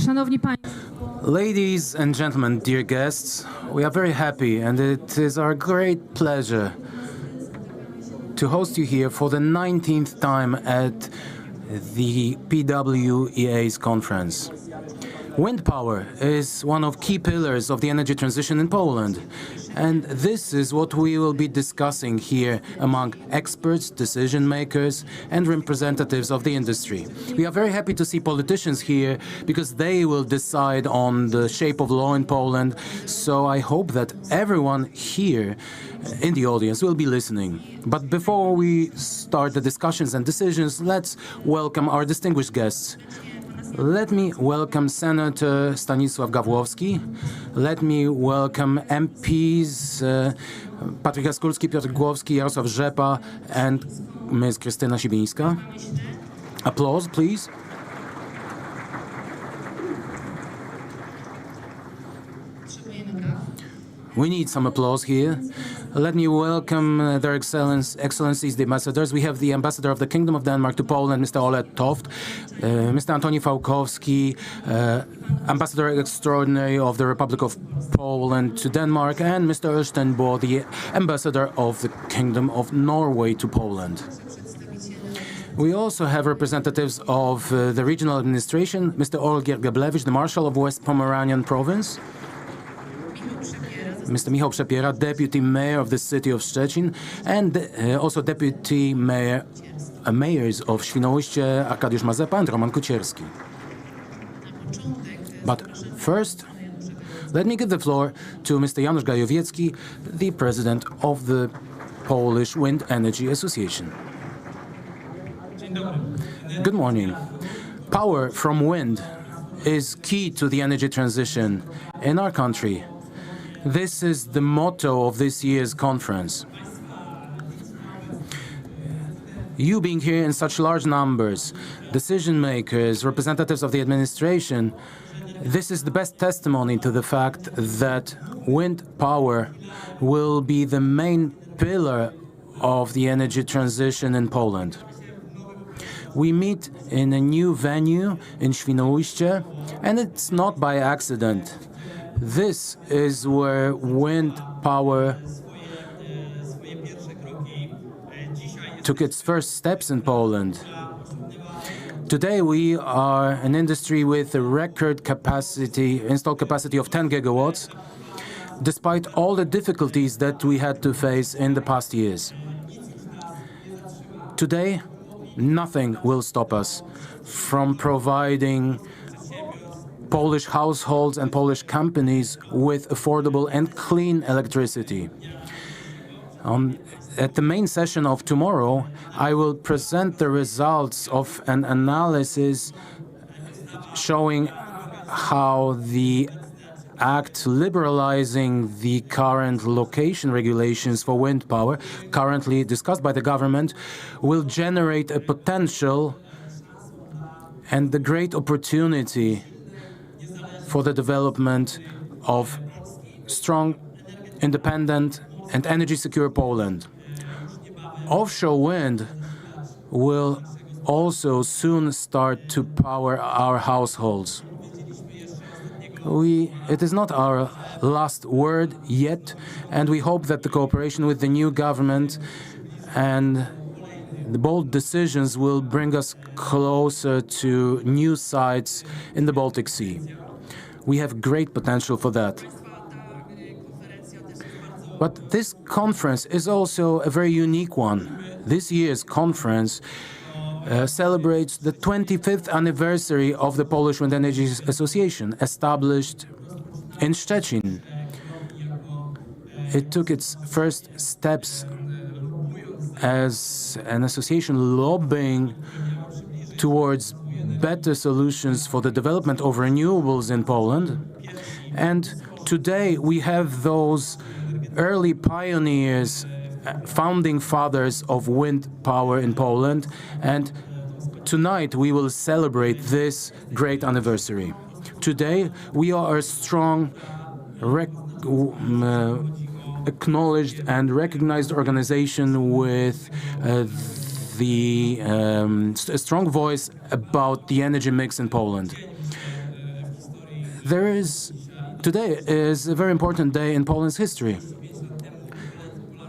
Szanowni Państwo, Ladies and gentlemen, dear guests, we are very happy and it is our great pleasure to host you here for the 19th time at the PWEA's conference. Wind power is one of key pillars of the energy transition in Poland, and this is what we will be discussing here among experts, decision makers, and representatives of the industry. We are very happy to see politicians here because they will decide on the shape of law in Poland, so I hope that everyone here in the audience will be listening. But before we start the discussions and decisions, let's welcome our distinguished guests. Let me welcome Senator Stanisław Gawłowski. Let me welcome MPs Patryk Jaskulski, Piotr Głowski, Jarosław Rzepa, and Ms. Krystyna Sibińska. Applause, please. We need some applause here. Let me welcome their excellencies, the ambassadors. We have the ambassador of the Kingdom of Denmark to Poland, Mr. Ole Toft, Mr. Antoni Fałkowski, ambassador extraordinary of the Republic of Poland to Denmark, and Mr. Østenbo, the ambassador of the Kingdom of Norway to Poland. We also have representatives of the regional administration, Mr. Olgier Gablewicz, the Marshal of West Pomeranian Province, Mr. Michał Przepiera, Deputy Mayor of the city of Szczecin, and also Deputy Mayors of Świnoujście, Arkadiusz Mazepa and Roman Kucierski. But first, let me give the floor to Mr. Janusz Gajowiecki, the President of the Polish Wind Energy Association. Good morning. Power from wind is key to the energy transition in our country. This is the motto of this year's conference. You being here in such large numbers, decision makers, representatives of the administration, this is the best testimony to the fact that wind power will be the main pillar of the energy transition in Poland. We meet in a new venue in Świnoujście, and it's not by accident. This is where wind power took its first steps in Poland. Today we are an industry with a record capacity, installed capacity of 10 gigawatts, despite all the difficulties that we had to face in the past years. Today, nothing will stop us from providing Polish households and Polish companies with affordable and clean electricity. At the main session of tomorrow, I will present the results of an analysis showing how the act liberalizing the current location regulations for wind power, currently discussed by the government, will generate a potential and the great opportunity for the development of strong, independent, and energy-secure Poland. Offshore wind will also soon start to power our households. It is not our last word yet, and we hope that the cooperation with the new government and the bold decisions will bring us closer to new sites in the Baltic Sea. We have great potential for that. But this conference is also a very unique one. This year's conference celebrates the 25th anniversary of the Polish Wind Energy Association, established in Szczecin. It took its first steps as an association lobbying towards better solutions for the development of renewables in Poland. And today we have those early pioneers, founding fathers of wind power in Poland, and tonight we will celebrate this great anniversary. Today we are a strong, acknowledged and recognized organization with a strong voice about the energy mix in Poland. Today is a very important day in Poland's history.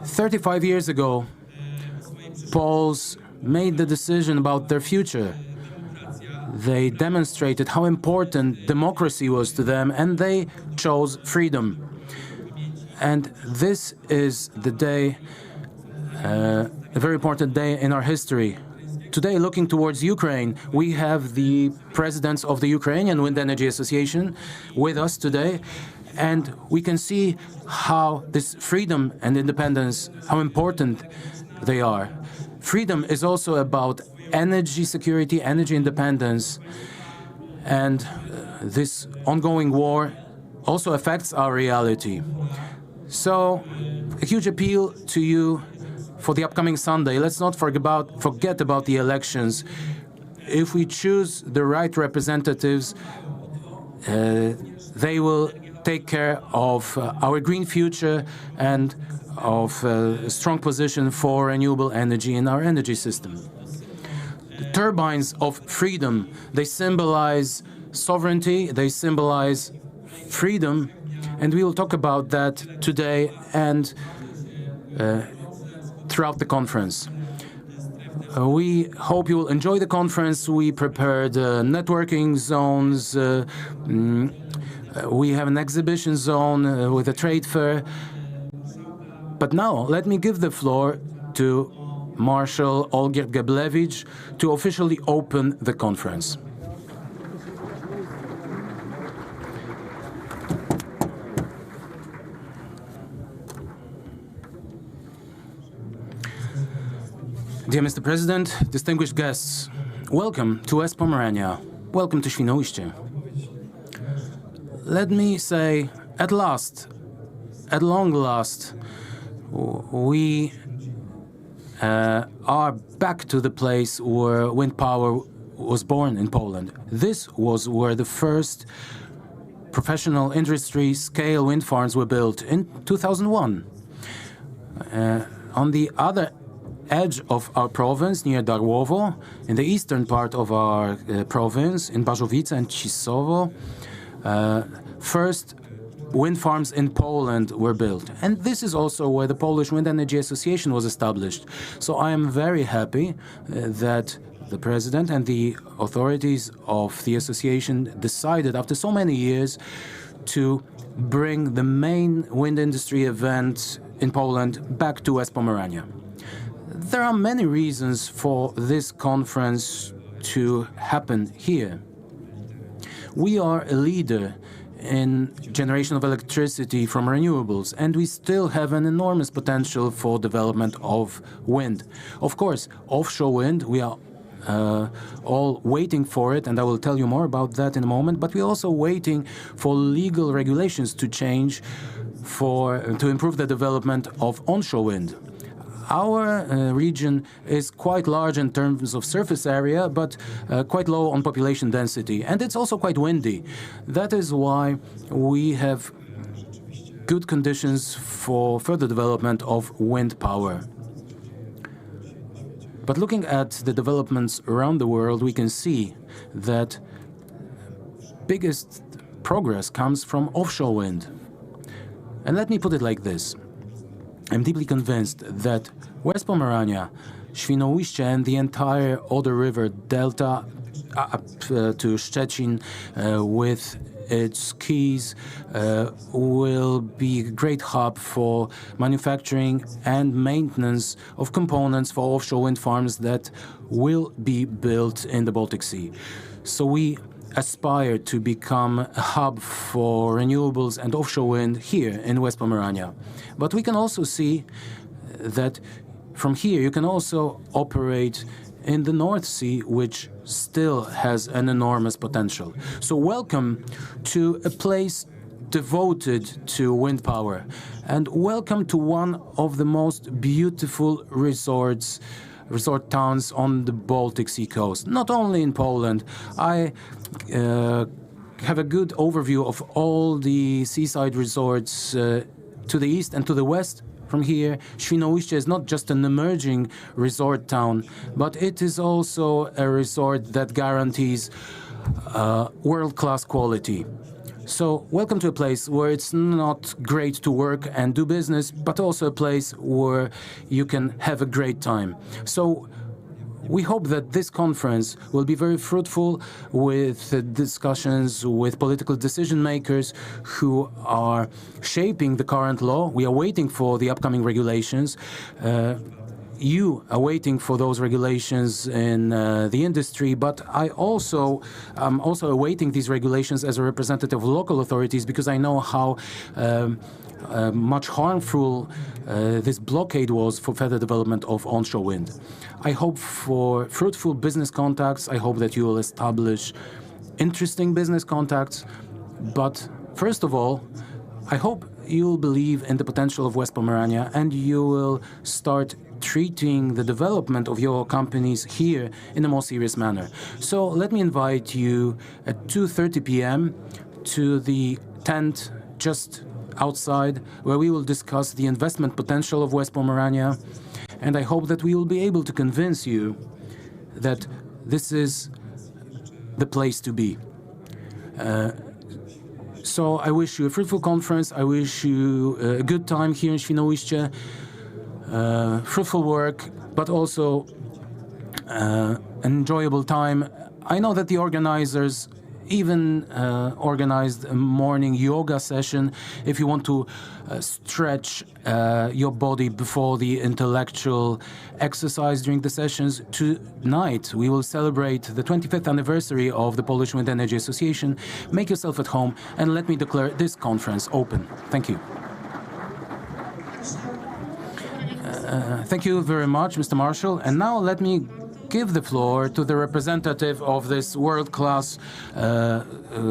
35 years ago, Poles made the decision about their future. They demonstrated how important democracy was to them, and they chose freedom. And this is the day, a very important day in our history. Today, looking towards Ukraine, we have the presidents of the Ukrainian Wind Energy Association with us today, and we can see how this freedom and independence, how important they are. Freedom is also about energy security, energy independence, and this ongoing war also affects our reality. So, a huge appeal to you for the upcoming Sunday. Let's not forget about the elections. If we choose the right representatives, they will take care of our green future and of a strong position for renewable energy in our energy system. The turbines of freedom, they symbolize sovereignty, they symbolize freedom, and we will talk about that today and throughout the conference. We hope you will enjoy the conference. We prepared networking zones. We have an exhibition zone with a trade fair. But now, let me give the floor to Marshal Olgierd Geblewicz to officially open the conference. Dear Mr. President, distinguished guests, welcome to West Pomerania. Welcome to Świnoujście. Let me say, at long last, we are back to the place where wind power was born in Poland. This was where the first professional industry scale wind farms were built in 2001. On the other edge of our province, near Darłowo, in the eastern part of our province, in Barzowice and Cisowo, first wind farms in Poland were built. And this is also where the Polish Wind Energy Association was established. So I am very happy that the president and the authorities of the association decided, after so many years, to bring the main wind industry event in Poland back to West Pomerania. There are many reasons for this conference to happen here. We are a leader in generation of electricity from renewables, and we still have an enormous potential for development of wind. Of course, offshore wind, we are all waiting for it, and I will tell you more about that in a moment, but we're also waiting for legal regulations to change to improve the development of onshore wind. Our region is quite large in terms of surface area, but quite low on population density. And it's also quite windy. That is why we have good conditions for further development of wind power. But looking at the developments around the world, we can see that biggest progress comes from offshore wind. And let me put it like this. I'm deeply convinced that West Pomerania, Świnoujście, and the entire Oder River Delta up to Szczecin with its quays will be a great hub for manufacturing and maintenance of components for offshore wind farms that will be built in the Baltic Sea. So we aspire to become a hub for renewables and offshore wind here in West Pomerania. But we can also see that from here you can also operate in the North Sea, which still has an enormous potential. So welcome to a place devoted to wind power, and welcome to one of the most beautiful resort towns on the Baltic Sea coast. Not only in Poland, I have a good overview of all the seaside resorts to the east and to the west. From here, Świnoujście is not just an emerging resort town, but it is also a resort that guarantees world-class quality. So welcome to a place where it's not great to work and do business, but also a place where you can have a great time. So we hope that this conference will be very fruitful with discussions with political decision makers who are shaping the current law. We are waiting for the upcoming regulations. You are waiting for those regulations in the industry, but I'm also awaiting these regulations as a representative of local authorities, because I know how much harmful this blockade was for further development of onshore wind. I hope for fruitful business contacts. I hope that you will establish interesting business contacts. But first of all, I hope you'll believe in the potential of West Pomerania and you will start treating the development of your companies here in a more serious manner. So let me invite you at 2:30 p.m. to the tent just outside, where we will discuss the investment potential of West Pomerania. And I hope that we will be able to convince you that this is the place to be. So I wish you a fruitful conference. I wish you a good time here in Świnoujście, fruitful work, but also an enjoyable time. I know that the organizers even organized a morning yoga session if you want to stretch your body before the intellectual exercise during the sessions. Tonight we will celebrate the 25th anniversary of the Polish Wind Energy Association. Make yourself at home and let me declare this conference open. Thank you. Thank you very much, Mr. Marshall. And now let me give the floor to the representative of this world-class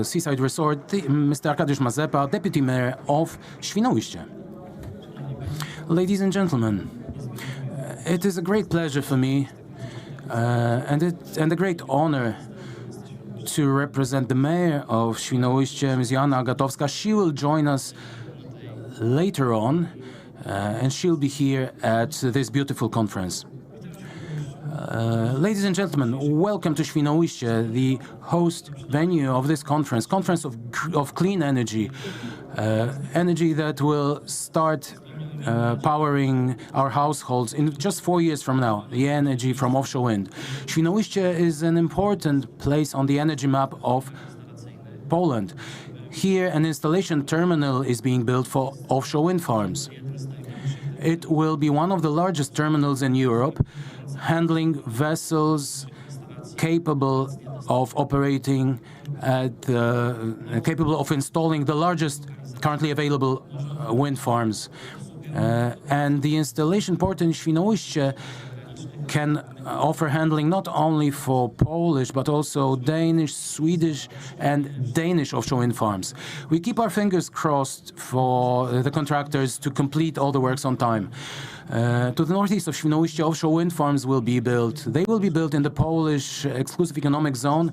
seaside resort, Mr. Arkadiusz Mazepa, Deputy Mayor of Świnoujście. Ladies and gentlemen, it is a great pleasure for me and a great honor to represent the Mayor of Świnoujście, Ms. Joanna Agatowska. She will join us later on, and she'll be here at this beautiful conference. Ladies and gentlemen, welcome to Świnoujście, the host venue of this conference of clean energy, energy that will start powering our households in just 4 years from now, the energy from offshore wind. Świnoujście is an important place on the energy map of Poland. Here, an installation terminal is being built for offshore wind farms. It will be one of the largest terminals in Europe, handling vessels capable of operating capable of installing the largest currently available wind farms. And the installation port in Świnoujście can offer handling not only for Polish, but also Danish, Swedish, and Danish offshore wind farms. We keep our fingers crossed for the contractors to complete all the works on time. To the northeast of Świnoujście, offshore wind farms will be built. They will be built in the Polish exclusive economic zone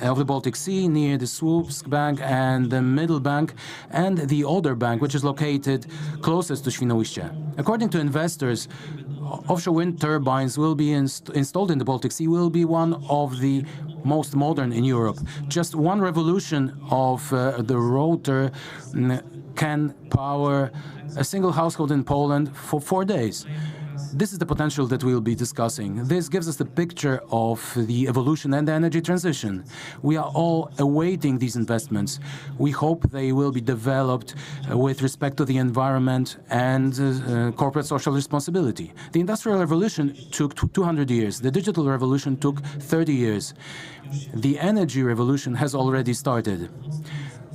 of the Baltic Sea, near the Słupsk Bank and the Middle Bank, and the Oder Bank, which is located closest to Świnoujście. According to investors, offshore wind turbines will be installed in the Baltic Sea will be one of the most modern in Europe. Just one revolution of the rotor can power a single household in Poland for 4 days. This is the potential that we'll be discussing. This gives us the picture of the evolution and the energy transition. We are all awaiting these investments. We hope they will be developed with respect to the environment and corporate social responsibility. The Industrial Revolution took 200 years. The digital revolution took 30 years. The energy revolution has already started.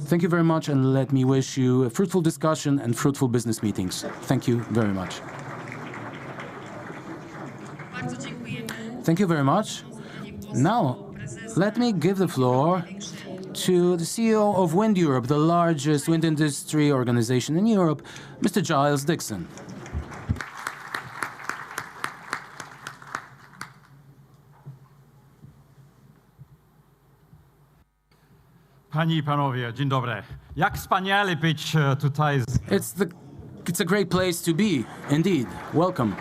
Thank you very much, and let me wish you a fruitful discussion and fruitful business meetings. Thank you very much. Thank you very much. Now, let me give the floor to the CEO of Wind Europe, the largest wind industry organization in Europe, Mr. Giles Dixon. Panie I panowie, dzień dobry. Jak wspaniale być tutaj. It's a great place to be, indeed. Welcome.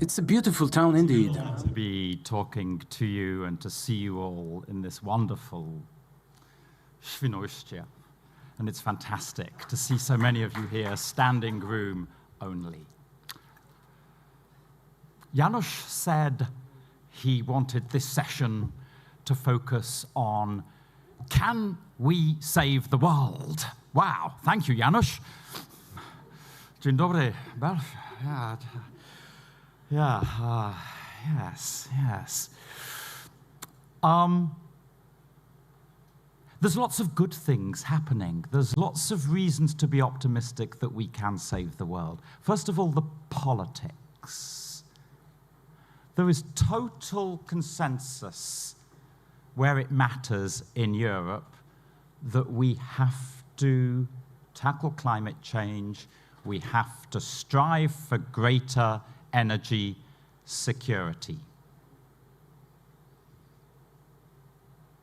It's a beautiful town indeed. To be talking to you and to see you all in this wonderful Świnoujście. And it's fantastic to see so many of you here, standing room only. Janusz said he wanted this session to focus on, can we save the world? Wow, thank you, Janusz. Dzień dobry. Yes. There's lots of good things happening. There's lots of reasons to be optimistic that we can save the world. First of all, the politics. There is total consensus where it matters in Europe that we have to tackle climate change, we have to strive for greater energy security.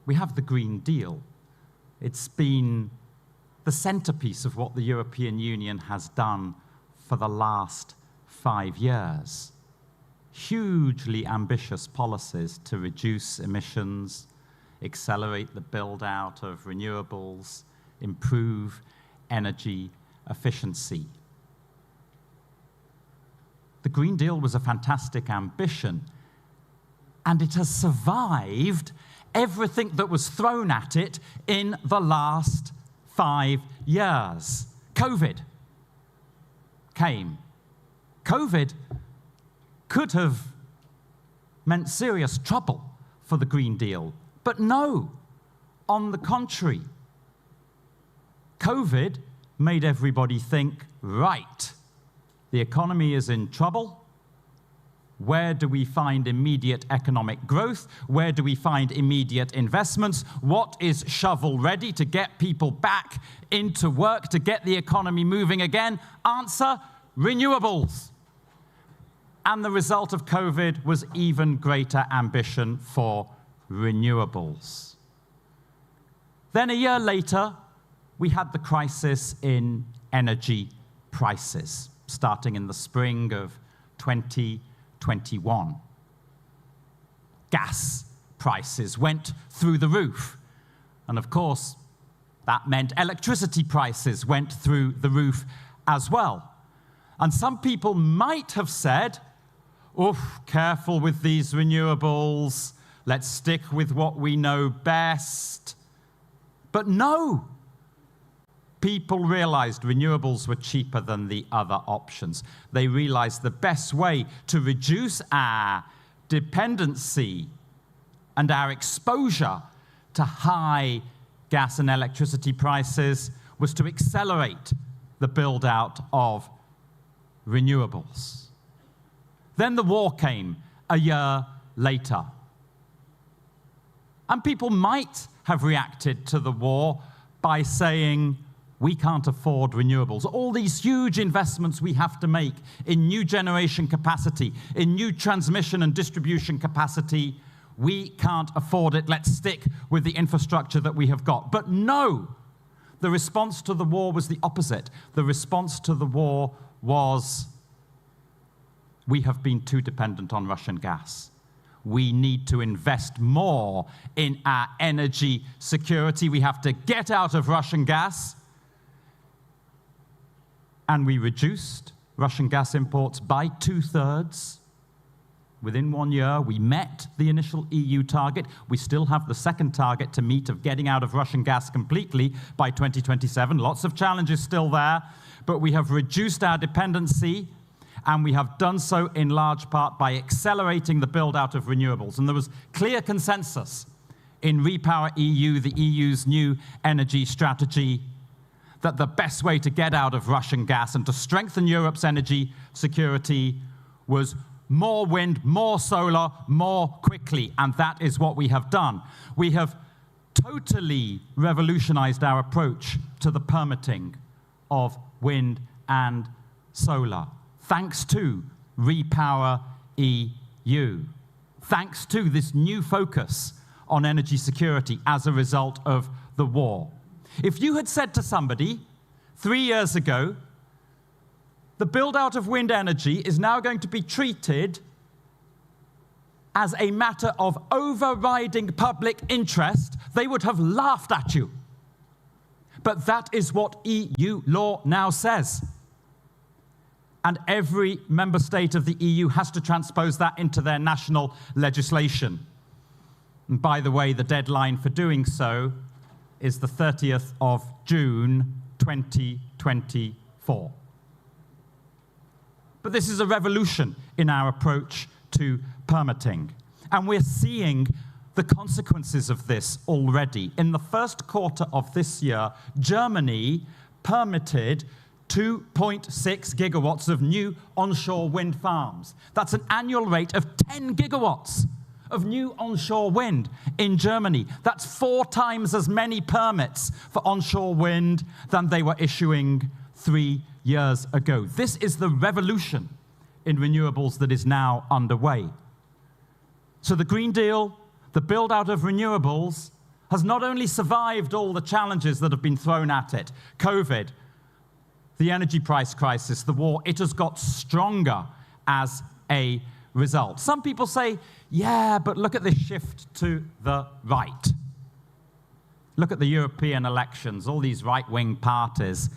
We have the Green Deal. It's been the centerpiece of what the European Union has done for the last 5 years. Hugely ambitious policies to reduce emissions, accelerate the build-out of renewables, improve energy efficiency. The Green Deal was a fantastic ambition, and it has survived everything that was thrown at it in the last 5 years. COVID came. COVID could have meant serious trouble for the Green Deal, but no, on the contrary. COVID made everybody think, right, the economy is in trouble. Where do we find immediate economic growth? Where do we find immediate investments? What is shovel-ready to get people back into work, to get the economy moving again? Answer, renewables. And the result of COVID was even greater ambition for renewables. Then a year later, we had the crisis in energy prices, starting in the spring of 2021. Gas prices went through the roof. And of course, that meant electricity prices went through the roof as well. And some people might have said, oof, careful with these renewables, let's stick with what we know best. But no, people realized renewables were cheaper than the other options. They realized the best way to reduce our dependency and our exposure to high gas and electricity prices was to accelerate the build-out of renewables. Then the war came a year later. And people might have reacted to the war by saying, we can't afford renewables. All these huge investments we have to make in new generation capacity, in new transmission and distribution capacity, we can't afford it. Let's stick with the infrastructure that we have got. But no, the response to the war was the opposite. The response to the war was, we have been too dependent on Russian gas. We need to invest more in our energy security. We have to get out of Russian gas. And we reduced Russian gas imports by 2/3. Within 1 year, we met the initial EU target. We still have the second target to meet of getting out of Russian gas completely by 2027. Lots of challenges still there, but we have reduced our dependency, and we have done so in large part by accelerating the build-out of renewables. And there was clear consensus in REPowerEU, the EU's new energy strategy, that the best way to get out of Russian gas and to strengthen Europe's energy security was more wind, more solar, more quickly. And that is what we have done. We have totally revolutionized our approach to the permitting of wind and solar, thanks to REPowerEU, thanks to this new focus on energy security as a result of the war. If you had said to somebody 3 years ago, the build-out of wind energy is now going to be treated as a matter of overriding public interest, they would have laughed at you. But that is what EU law now says. And every member state of the EU has to transpose that into their national legislation. And by the way, the deadline for doing so is the 30th of June 2024. But this is a revolution in our approach to permitting. And we're seeing the consequences of this already. In the first quarter of this year, Germany permitted 2.6 gigawatts of new onshore wind farms. That's an annual rate of 10 gigawatts of new onshore wind in Germany. That's 4 times as many permits for onshore wind than they were issuing 3 years ago. This is the revolution in renewables that is now underway. So the Green Deal, the build-out of renewables, has not only survived all the challenges that have been thrown at it, COVID, the energy price crisis, the war, it has got stronger as a result. Some people say, yeah, but look at this shift to the right. Look at the European elections, all these right-wing parties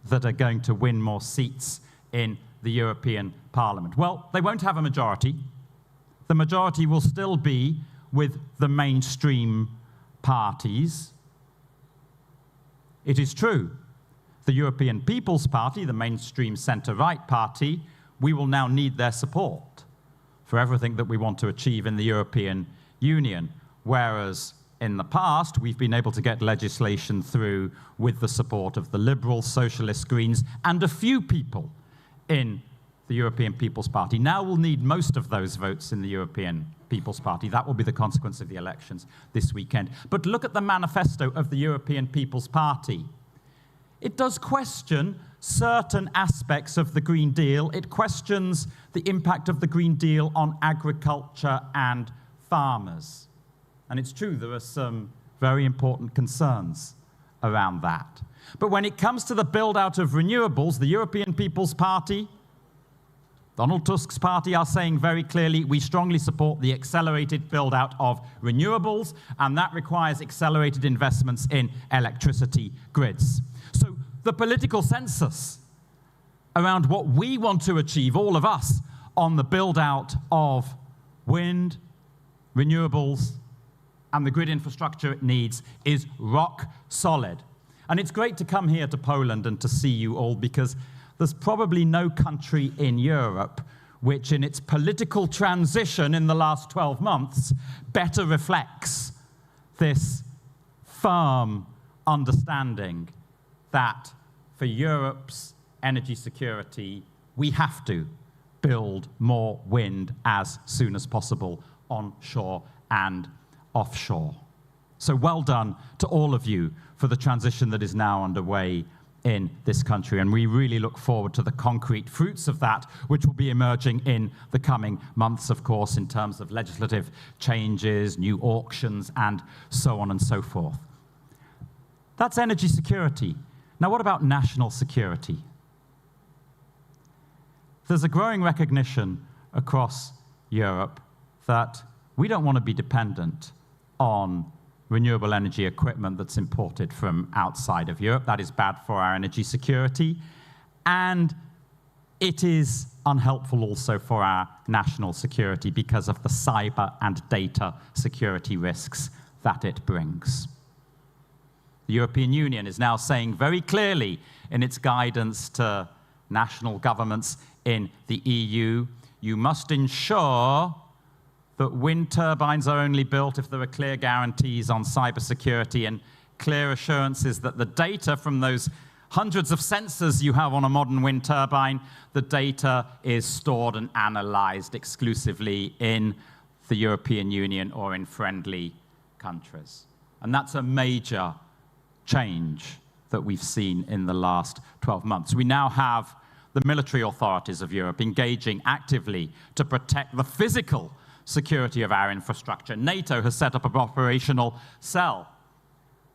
that are going to win more seats in the European Parliament. Well, they won't have a majority. The majority will still be with the mainstream parties. It is true, the European People's Party, the mainstream centre-right party, we will now need their support for everything that we want to achieve in the European Union, whereas in the past, we've been able to get legislation through with the support of the Liberals, Socialists, Greens, and a few people in the European People's Party. Now we'll need most of those votes in the European People's Party. That will be the consequence of the elections this weekend. But look at the manifesto of the European People's Party. It does question certain aspects of the Green Deal. It questions the impact of the Green Deal on agriculture and farmers. And it's true, there are some very important concerns around that. But when it comes to the build-out of renewables, the European People's Party, Donald Tusk's party, are saying very clearly, we strongly support the accelerated build-out of renewables, and that requires accelerated investments in electricity grids. So the political census around what we want to achieve, all of us, on the build-out of wind, renewables, and the grid infrastructure it needs is rock solid. And it's great to come here to Poland and to see you all, because there's probably no country in Europe which, in its political transition in the last 12 months, better reflects this firm understanding that for Europe's energy security, we have to build more wind as soon as possible onshore and offshore. So well done to all of you for the transition that is now underway in this country, and we really look forward to the concrete fruits of that, which will be emerging in the coming months, of course, in terms of legislative changes, new auctions, and so on and so forth. That's energy security. Now, what about national security? There's a growing recognition across Europe that we don't want to be dependent on renewable energy equipment that's imported from outside of Europe. That is bad for our energy security, and it is unhelpful also for our national security because of the cyber and data security risks that it brings. The European Union is now saying very clearly in its guidance to national governments in the EU, you must ensure that wind turbines are only built if there are clear guarantees on cybersecurity and clear assurances that the data from those hundreds of sensors you have on a modern wind turbine, the data is stored and analyzed exclusively in the European Union or in friendly countries. And that's a major change that we've seen in the last 12 months. We now have the military authorities of Europe engaging actively to protect the physical security of our infrastructure. NATO has set up an operational cell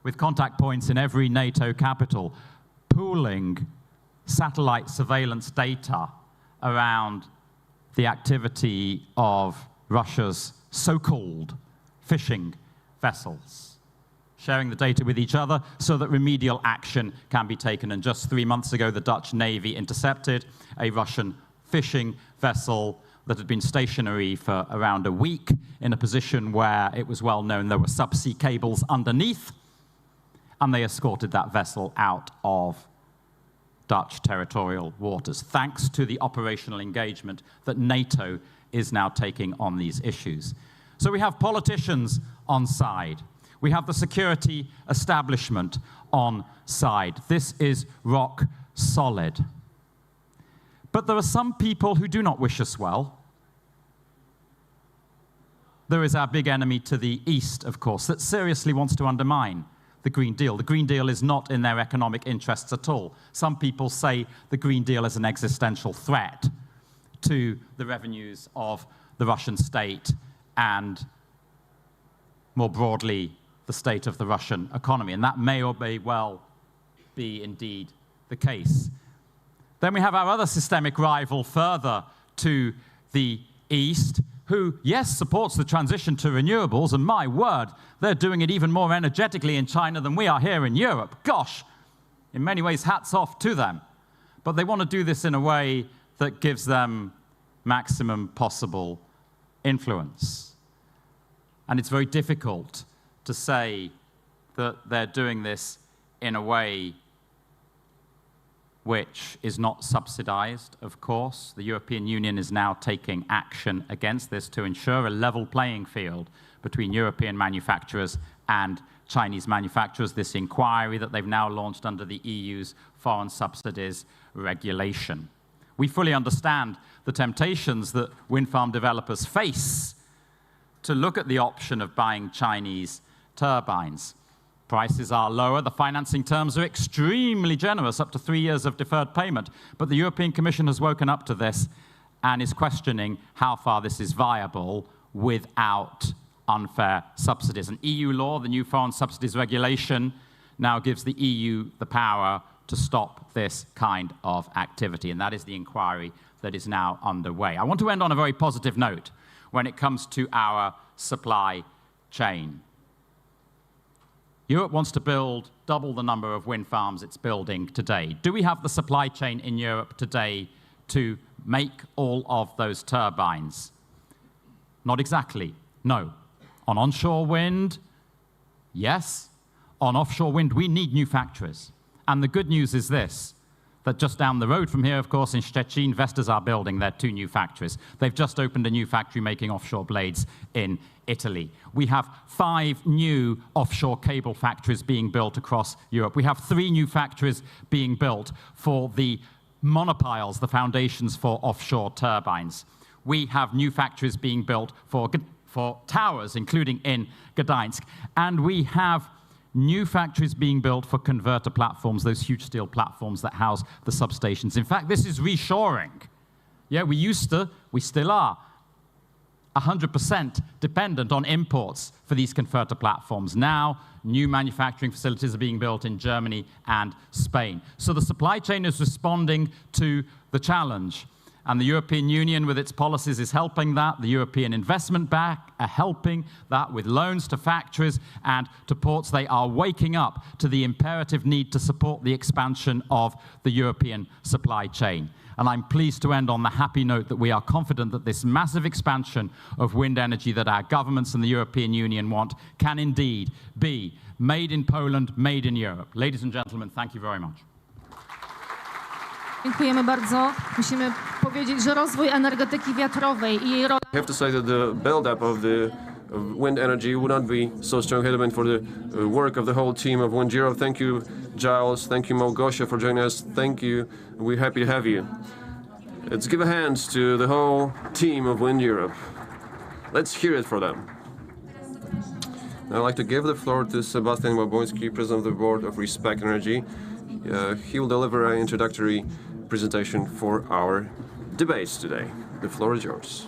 with contact points in every NATO capital, pooling satellite surveillance data around the activity of Russia's so-called fishing vessels, sharing the data with each other so that remedial action can be taken. And just 3 months ago, the Dutch Navy intercepted a Russian fishing vessel that had been stationary for around a week in a position where it was well known there were subsea cables underneath, and they escorted that vessel out of Dutch territorial waters, thanks to the operational engagement that NATO is now taking on these issues. So we have politicians on side. We have the security establishment on side. This is rock solid. But there are some people who do not wish us well. There is our big enemy to the east, of course, that seriously wants to undermine the Green Deal. The Green Deal is not in their economic interests at all. Some people say the Green Deal is an existential threat to the revenues of the Russian state and, more broadly, the state of the Russian economy. And that may or may well be indeed the case. Then we have our other systemic rival further to the east, who, yes, supports the transition to renewables, and my word, they're doing it even more energetically in China than we are here in Europe. Gosh, in many ways, hats off to them. But they want to do this in a way that gives them maximum possible influence. And it's very difficult to say that they're doing this in a way which is not subsidized, of course. The European Union is now taking action against this to ensure a level playing field between European manufacturers and Chinese manufacturers, this inquiry that they've now launched under the EU's foreign subsidies regulation. We fully understand the temptations that wind farm developers face to look at the option of buying Chinese turbines. Prices are lower, the financing terms are extremely generous, up to 3 years of deferred payment. But the European Commission has woken up to this and is questioning how far this is viable without unfair subsidies. And EU law, the new foreign subsidies regulation, now gives the EU the power to stop this kind of activity. And that is the inquiry that is now underway. I want to end on a very positive note when it comes to our supply chain. Europe wants to build double the number of wind farms it's building today. Do we have the supply chain in Europe today to make all of those turbines? Not exactly, no. On onshore wind, yes. On offshore wind, we need new factories. And the good news is this, that just down the road from here, of course, in Szczecin, Vestas are building their 2 new factories. They've just opened a new factory making offshore blades in Italy. We have 5 new offshore cable factories being built across Europe. We have 3 new factories being built for the monopiles, the foundations for offshore turbines. We have new factories being built for towers, including in Gdańsk. And we have new factories being built for converter platforms, those huge steel platforms that house the substations. In fact, this is reshoring. Yeah, we still are 100% dependent on imports for these converter platforms. Now, new manufacturing facilities are being built in Germany and Spain. So the supply chain is responding to the challenge. And the European Union, with its policies, is helping that. The European Investment Bank are helping that with loans to factories and to ports. They are waking up to the imperative need to support the expansion of the European supply chain. And I'm pleased to end on the happy note that we are confident that this massive expansion of wind energy that our governments and the European Union want can indeed be made in Poland, made in Europe. Ladies and gentlemen, thank you very much. Dziękujemy bardzo. Musimy powiedzieć, że rozwój energetyki wiatrowej i jej rola... I have to say that the build-up of the wind energy would not be so strong impediment for the work of the whole team of Wind Europe. Thank you, Giles. Thank you, Małgosia, for joining us. Thank you. We're happy to have you. Let's give a hand to the whole team of Wind Europe. Let's hear it for them. I'd like to give the floor to Sebastian Łaboński, President of the Board of Respect Energy. He will deliver an introductory presentation for our debates today. The floor is yours.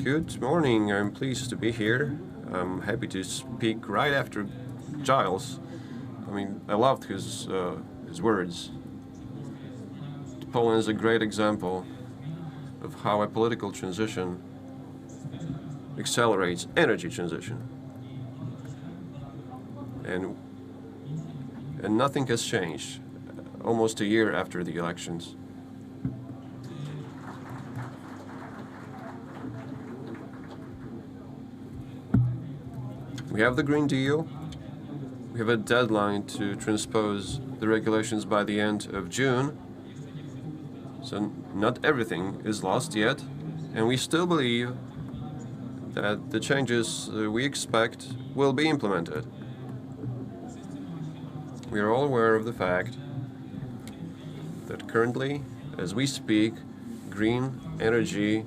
Good morning. I'm pleased to be here. I'm happy to speak right after Giles. I loved his words. Poland is a great example of how a political transition accelerates energy transition. And nothing has changed almost a year after the elections. We have the Green Deal. We have a deadline to transpose the regulations by the end of June. So not everything is lost yet. And we still believe that the changes we expect will be implemented. We are all aware of the fact that currently, as we speak, green energy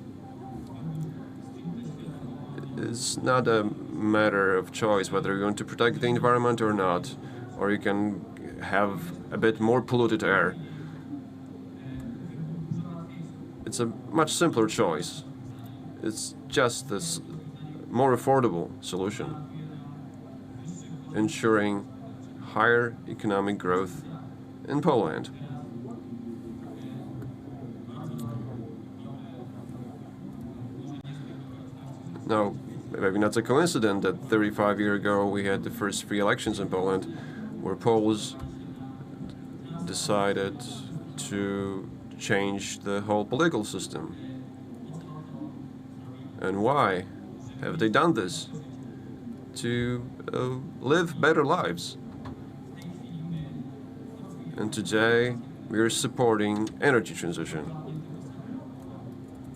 is not a matter of choice whether you want to protect the environment or not, or you can have a bit more polluted air. It's a much simpler choice. It's just this more affordable solution, ensuring higher economic growth in Poland. Now, maybe not a coincidence that 35 years ago we had the first free elections in Poland, where Poles decided to change the whole political system. And why have they done this? To live better lives. And today we are supporting energy transition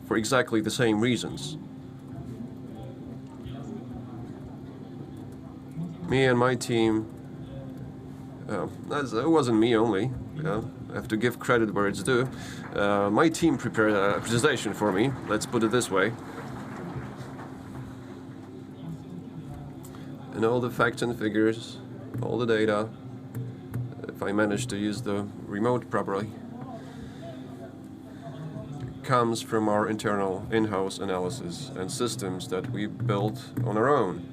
for exactly the same reasons. Me and my team, it wasn't me only, I have to give credit where it's due. My team prepared a presentation for me, let's put it this way. And all the facts and figures, all the data, if I manage to use the remote properly, comes from our internal in-house analysis and systems that we built on our own.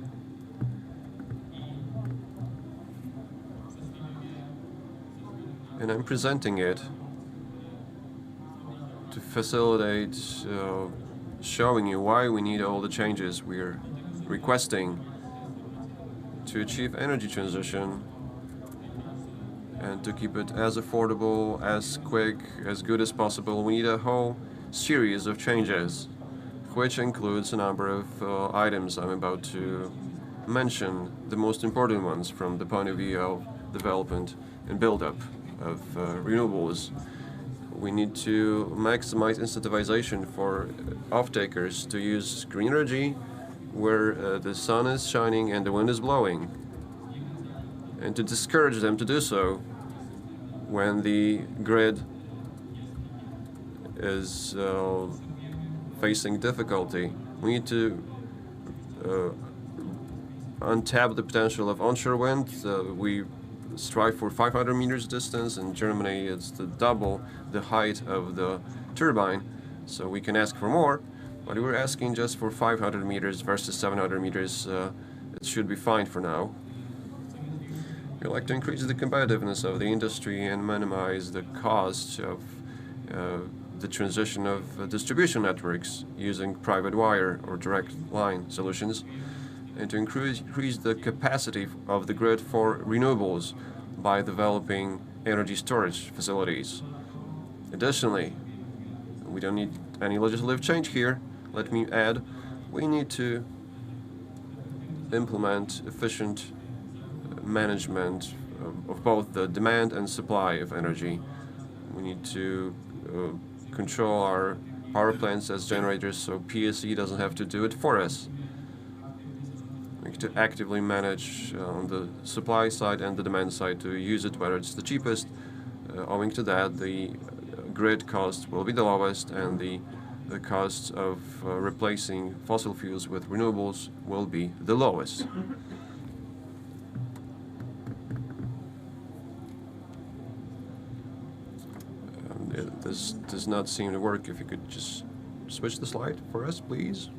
And I'm presenting it to facilitate showing you why we need all the changes we're requesting to achieve energy transition and to keep it as affordable, as quick, as good as possible. We need a whole series of changes, which includes a number of items I'm about to mention, the most important ones from the point of view of development and build-up of renewables. We need to maximize incentivization for off-takers to use green energy where the sun is shining and the wind is blowing, and to discourage them to do so when the grid is facing difficulty. We need to untap the potential of onshore wind. We strive for 500 meters distance. In Germany, it's double the height of the turbine, so we can ask for more, but we're asking just for 500 meters versus 700 meters. It should be fine for now. We like to increase the competitiveness of the industry and minimize the cost of the transition of distribution networks using private wire or direct line solutions, and to increase the capacity of the grid for renewables by developing energy storage facilities. Additionally, we don't need any legislative change here. Let me add, we need to implement efficient management of both the demand and supply of energy. We need to control our power plants as generators so PSE doesn't have to do it for us. We need to actively manage on the supply side and the demand side to use it where it's the cheapest. Owing to that, the grid cost will be the lowest, and the costs of replacing fossil fuels with renewables will be the lowest. This does not seem to work. If you could just switch the slide for us, please.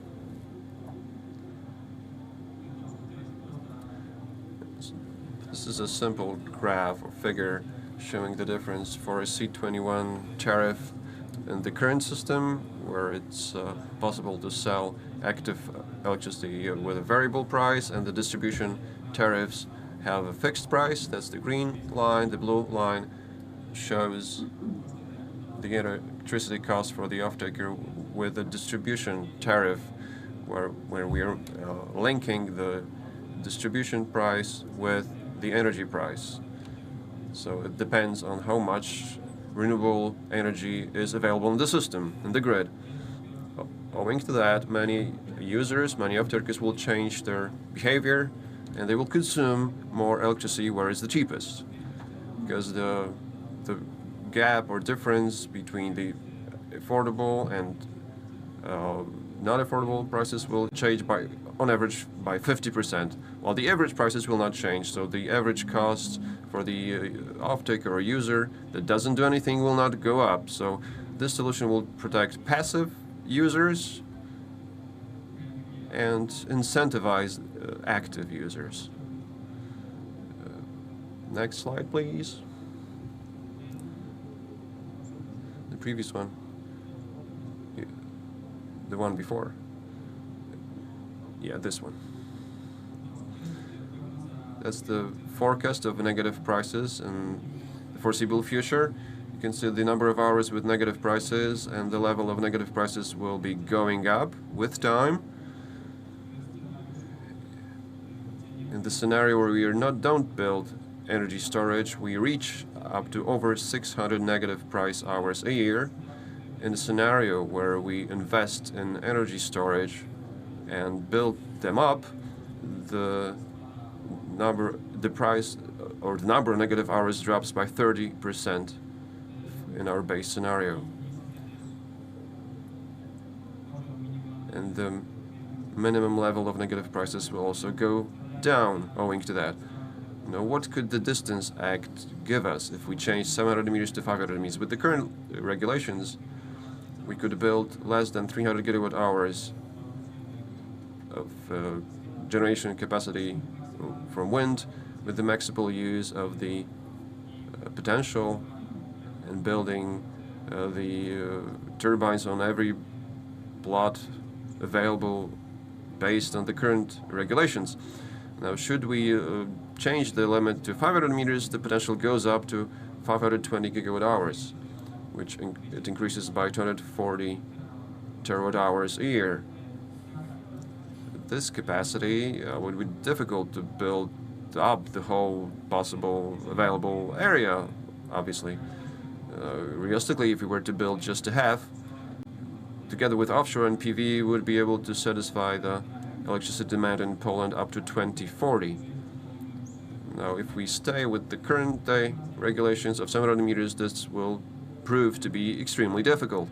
This This is a simple graph or figure showing the difference for a C21 tariff in the current system, where it's possible to sell active electricity with a variable price, and the distribution tariffs have a fixed price. That's the green line. The blue line shows the electricity cost for the off-taker with the distribution tariff, where we are linking the distribution price with the energy price. So it depends on how much renewable energy is available in the system, in the grid. Owing to that, many users, many off-takers will change their behavior, and they will consume more electricity where it's the cheapest, because the gap or difference between the affordable and not affordable prices will change on average by 50%, while the average prices will not change. So the average cost for the off-taker or user that doesn't do anything will not go up. So this solution will protect passive users and incentivize active users. Next slide, please. The previous one. The one before. Yeah, this one. That's the forecast of negative prices in the foreseeable future. You can see the number of hours with negative prices, and the level of negative prices will be going up with time. In the scenario where we don't build energy storage, we reach up to over 600 negative price hours a year. In a scenario where we invest in energy storage and build them up, the number of negative hours drops by 30% in our base scenario. And the minimum level of negative prices will also go down owing to that. Now, what could the Distance Act give us if we change 700 meters to 500 meters? With the current regulations, we could build less than 300 gigawatt hours of generation capacity from wind, with the maximal use of the potential and building the turbines on every plot available based on the current regulations. Now, should we change the limit to 500 meters, the potential goes up to 520 gigawatt hours, which it increases by 240 terawatt hours a year. This capacity would be difficult to build up the whole possible available area, obviously. Realistically, if we were to build just a half, together with offshore and PV, we would be able to satisfy the electricity demand in Poland up to 2040. Now, if we stay with the current day regulations of 700 meters, this will prove to be extremely difficult.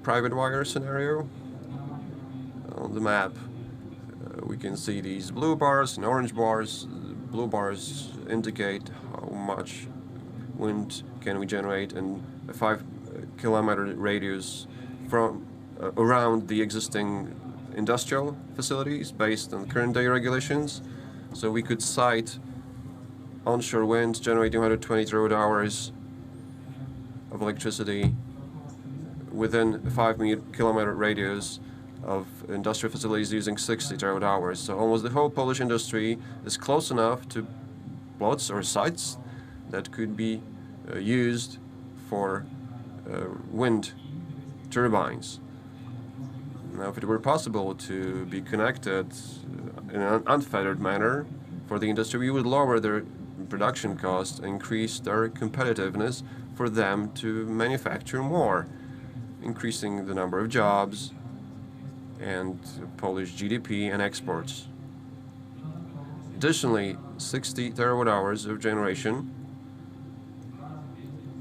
Private wire scenario. On the map, we can see these blue bars and orange bars. Blue bars indicate how much wind can we generate in a 5-kilometer radius from around the existing industrial facilities based on current day regulations. So we could cite onshore wind generating 120 terawatt hours of electricity within a 5-kilometer radius of industrial facilities using 60 terawatt hours. So almost the whole Polish industry is close enough to plots or sites that could be used for wind turbines. Now, if it were possible to be connected in an unfettered manner for the industry, we would lower their production costs, increase their competitiveness for them to manufacture more, increasing the number of jobs and Polish GDP and exports. Additionally, 60 terawatt hours of generation,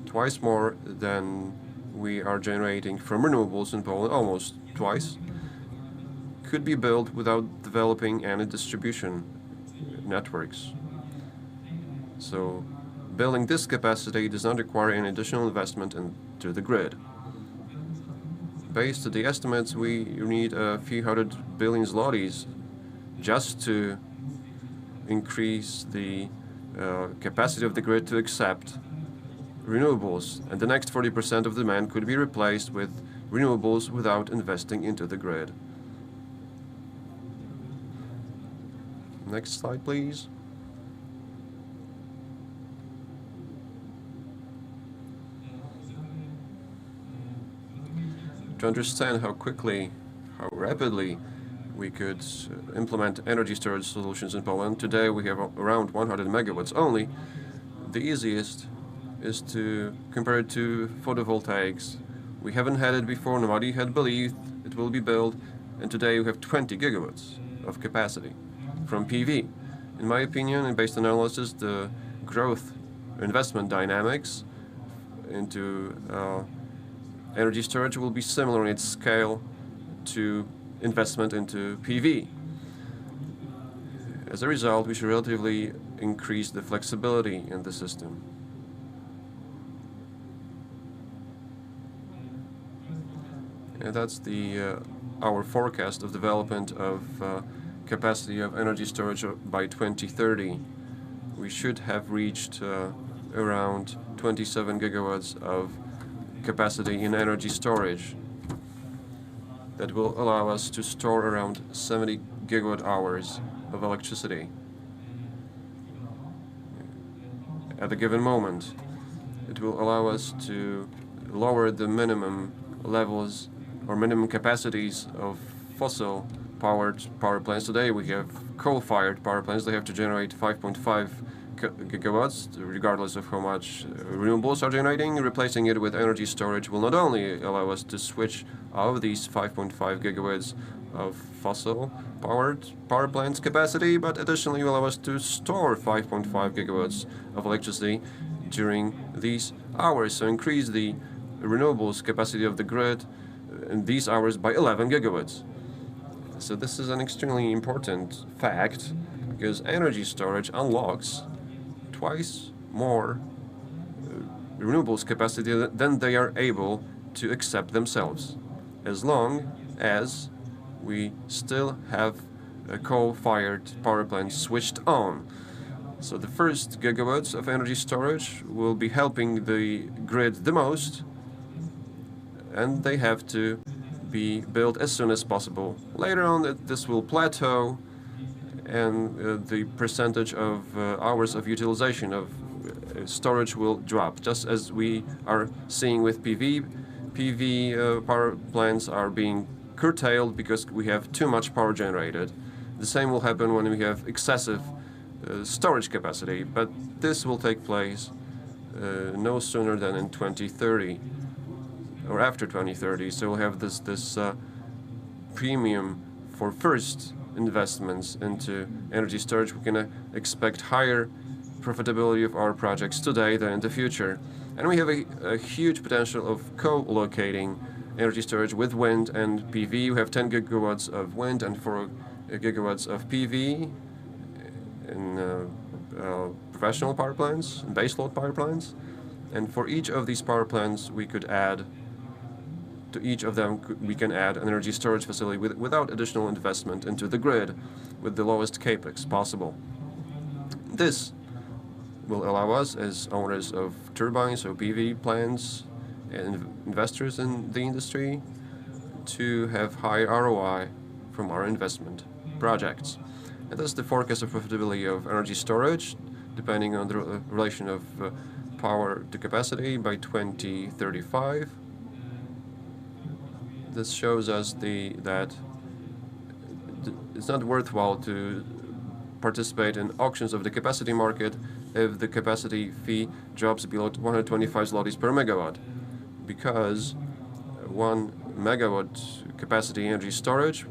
twice more than we are generating from renewables in Poland, almost twice, could be built without developing any distribution networks. So building this capacity does not require any additional investment into the grid. Based on the estimates, we need a few hundred billion zlotys just to increase the capacity of the grid to accept renewables, and the next 40% of demand could be replaced with renewables without investing into the grid. Next slide, please. To understand how quickly, how rapidly we could implement energy storage solutions in Poland, today we have around 100 megawatts only. The easiest is to compare it to photovoltaics. We haven't had it before, nobody had believed it will be built, and today we have 20 gigawatts of capacity from PV. In my opinion, and based on analysis, the growth investment dynamics into energy storage will be similar in its scale to investment into PV. As a result, we should relatively increase the flexibility in the system. And that's our forecast of development of capacity of energy storage by 2030. We should have reached around 27 gigawatts of capacity in energy storage. That will allow us to store around 70 gigawatt hours of electricity at a given moment. It will allow us to lower the minimum levels or minimum capacities of fossil-powered power plants. Today we have coal-fired power plants. They have to generate 5.5 gigawatts, regardless of how much renewables are generating. Replacing it with energy storage will not only allow us to switch out of these 5.5 gigawatts of fossil-powered power plants capacity, but additionally will allow us to store 5.5 gigawatts of electricity during these hours, so increase the renewables capacity of the grid in these hours by 11 gigawatts. So this is an extremely important fact, because energy storage unlocks twice more renewables capacity than they are able to accept themselves, as long as we still have coal-fired power plants switched on. So the first gigawatts of energy storage will be helping the grid the most, and they have to be built as soon as possible. Later on, this will plateau, and the percentage of hours of utilization of storage will drop, just as we are seeing with PV. PV power plants are being curtailed because we have too much power generated. The same will happen when we have excessive storage capacity, but this will take place no sooner than in 2030 or after 2030. So we'll have this premium for first investments into energy storage. We can expect higher profitability of our projects today than in the future. And we have a huge potential of co-locating energy storage with wind and PV. We have 10 gigawatts of wind and 4 gigawatts of PV in professional power plants, baseload power plants. And for each of these power plants, we could add, to each of them, we can add an energy storage facility without additional investment into the grid, with the lowest capex possible. This will allow us, as owners of turbines or PV plants and investors in the industry, to have high ROI from our investment projects. And that's the forecast of profitability of energy storage, depending on the relation of power to capacity by 2035. This shows us that it's not worthwhile to participate in auctions of the capacity market if the capacity fee drops below 125 zlotys per megawatt, because 1 megawatt capacity energy storage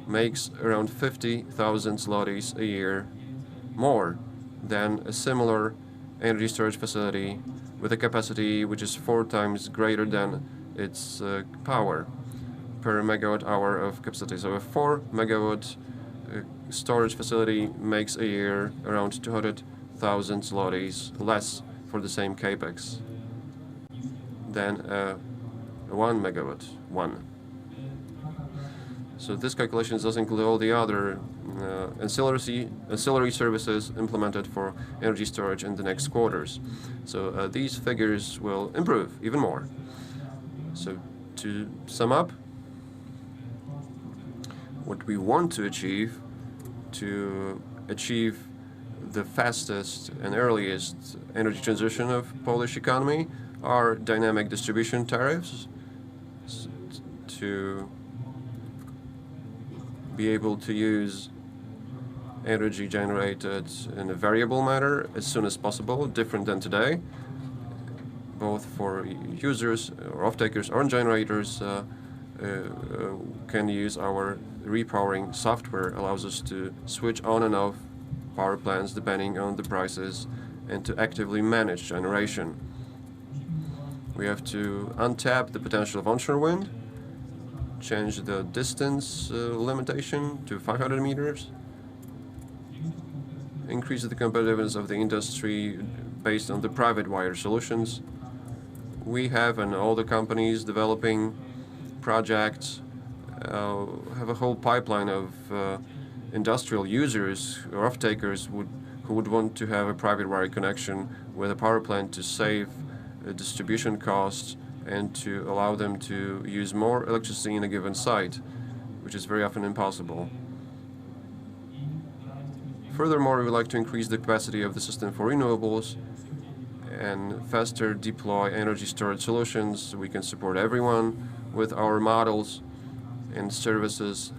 makes around 50,000 zlotys a year more than a similar energy storage facility with a capacity which is 4 times greater than its power per megawatt hour of capacity. So a 4 megawatt storage facility makes a year around 200,000 zlotys less for the same capex than a 1 megawatt one. So this calculation does include all the other ancillary services implemented for energy storage in the next quarters. So these figures will improve even more. So to sum up, what we want to achieve the fastest and earliest energy transition of Polish economy are dynamic distribution tariffs to be able to use energy generated in a variable manner as soon as possible, different than today, both for users or off-takers or generators can use our repowering software, allows us to switch on and off power plants depending on the prices and to actively manage generation. We have to untap the potential of onshore wind, change the distance limitation to 500 meters, increase the competitiveness of the industry based on the private wire solutions. We have, and all the companies developing projects have a whole pipeline of industrial users or off-takers who would want to have a private wire connection with a power plant to save distribution costs and to allow them to use more electricity in a given site, which is very often impossible. Furthermore, we would like to increase the capacity of the system for renewables and faster deploy energy storage solutions. We can support everyone with our models and services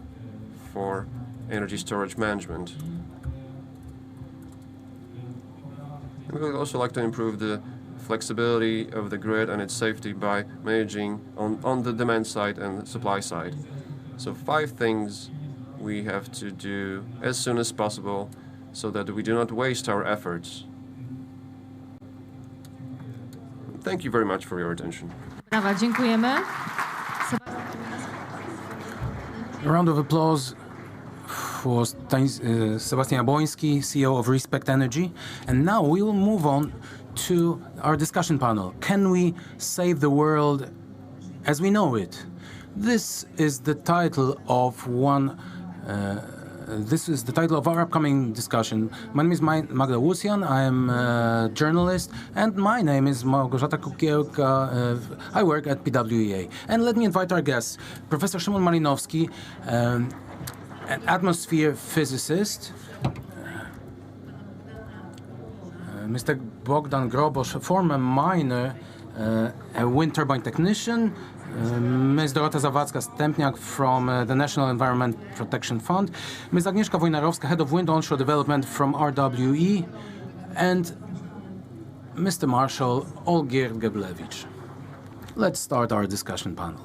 for energy storage management. And we would also like to improve the flexibility of the grid and its safety by managing on the demand side and supply side. So 5 things we have to do as soon as possible so that we do not waste our efforts. Thank you very much for your attention. Brawa, dziękujemy. A round of applause for Sebastian Jabłoński, CEO of Respect Energy. And now we will move on to our discussion panel. Can we save the world as we know it? This is the title of our upcoming discussion. My name is Magda Łucjan. I am a journalist, and my name is Małgorzata Kukiełka. I work at PWEA. And let me invite our guests, Professor Szymon Malinowski, an atmosphere physicist, Mr. Bogdan Grobosz, a former miner, a wind turbine technician, Ms. Dorota Zawadzka-Stępniak from the National Environment Protection Fund, Ms. Agnieszka Wojnarowska, Head of Wind Onshore Development from RWE, and Mr. Marshal Olgierd Geblewicz. Let's start our discussion panel.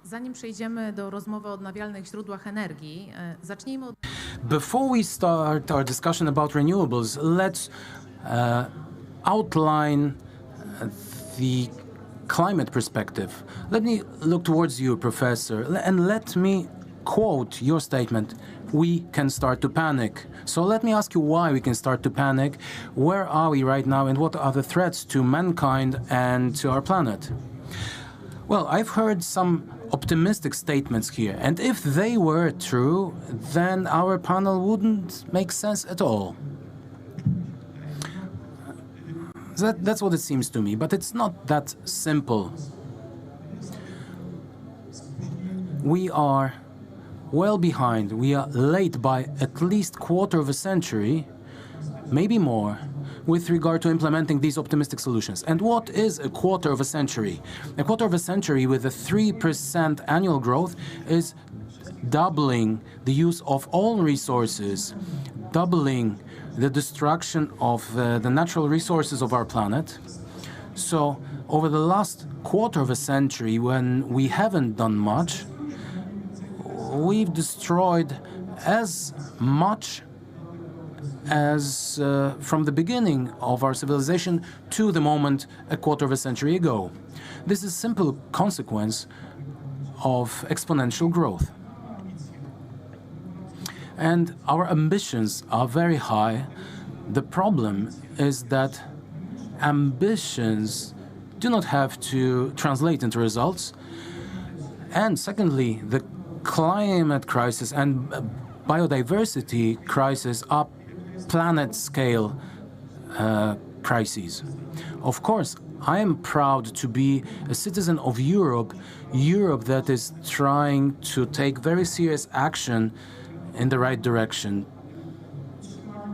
Zanim przejdziemy do rozmowy o odnawialnych źródłach energii, zacznijmy od... Before we start our discussion about renewables, let's outline the climate perspective. Let me look towards you, Professor, and let me quote your statement. We can start to panic. So let me ask you why we can start to panic. Where are we right now, and what are the threats to mankind and to our planet? Well, I've heard some optimistic statements here, and if they were true, then our panel wouldn't make sense at all. That's what it seems to me, but it's not that simple. We are well behind. We are late by at least quarter of a century, maybe more, with regard to implementing these optimistic solutions. And what is a quarter of a century? A quarter of a century with a 3% annual growth is doubling the use of all resources, doubling the destruction of the natural resources of our planet. So over the last quarter of a century, when we haven't done much, we've destroyed as much as from the beginning of our civilization to the moment a quarter of a century ago. This is a simple consequence of exponential growth. And our ambitions are very high. The problem is that ambitions do not have to translate into results. And secondly, the climate crisis and biodiversity crisis are planet-scale crises. Of course, I am proud to be a citizen of Europe, Europe that is trying to take very serious action in the right direction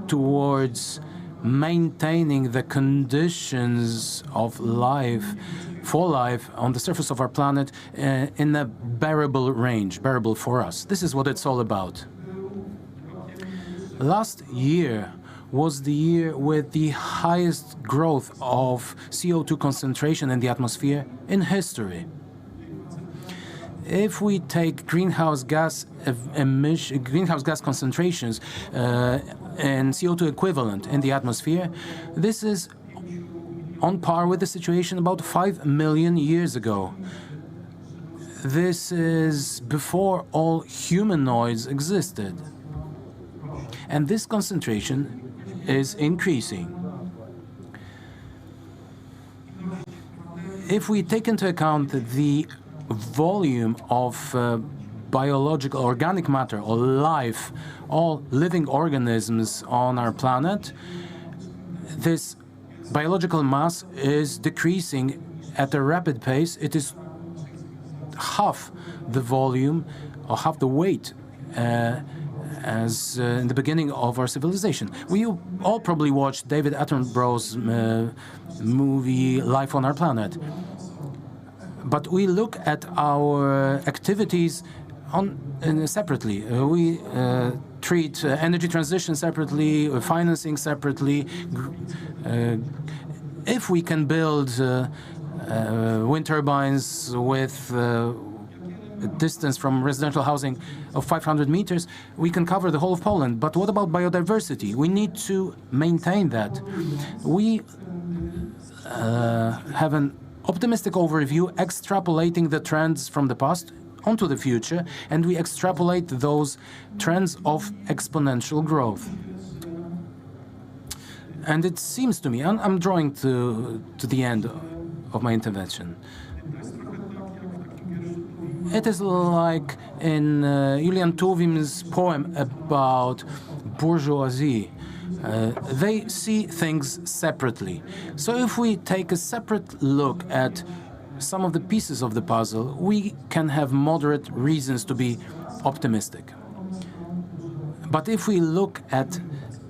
towards maintaining the conditions of life, for life on the surface of our planet in a bearable range, bearable for us. This is what it's all about. Last year was the year with the highest growth of CO2 concentration in the atmosphere in history. If we take greenhouse gas concentrations and CO2 equivalent in the atmosphere, this is on par with the situation about 5 million years ago. This is before all humanoids existed. And this concentration is increasing. If we take into account the volume of biological organic matter or life, all living organisms on our planet, this biological mass is decreasing at a rapid pace. It is half the volume or half the weight as in the beginning of our civilization. We all probably watched David Attenborough's movie Life on Our Planet. But we look at our activities separately. We treat energy transition separately, financing separately. If we can build wind turbines with a distance from residential housing of 500 meters, we can cover the whole of Poland. But what about biodiversity? We need to maintain that. We have an optimistic overview, extrapolating the trends from the past onto the future, and we extrapolate those trends of exponential growth. And it seems to me, I'm drawing to the end of my intervention. It is like in Julian Tuwim's poem about bourgeoisie. They see things separately. So if we take a separate look at some of the pieces of the puzzle, we can have moderate reasons to be optimistic. But if we look at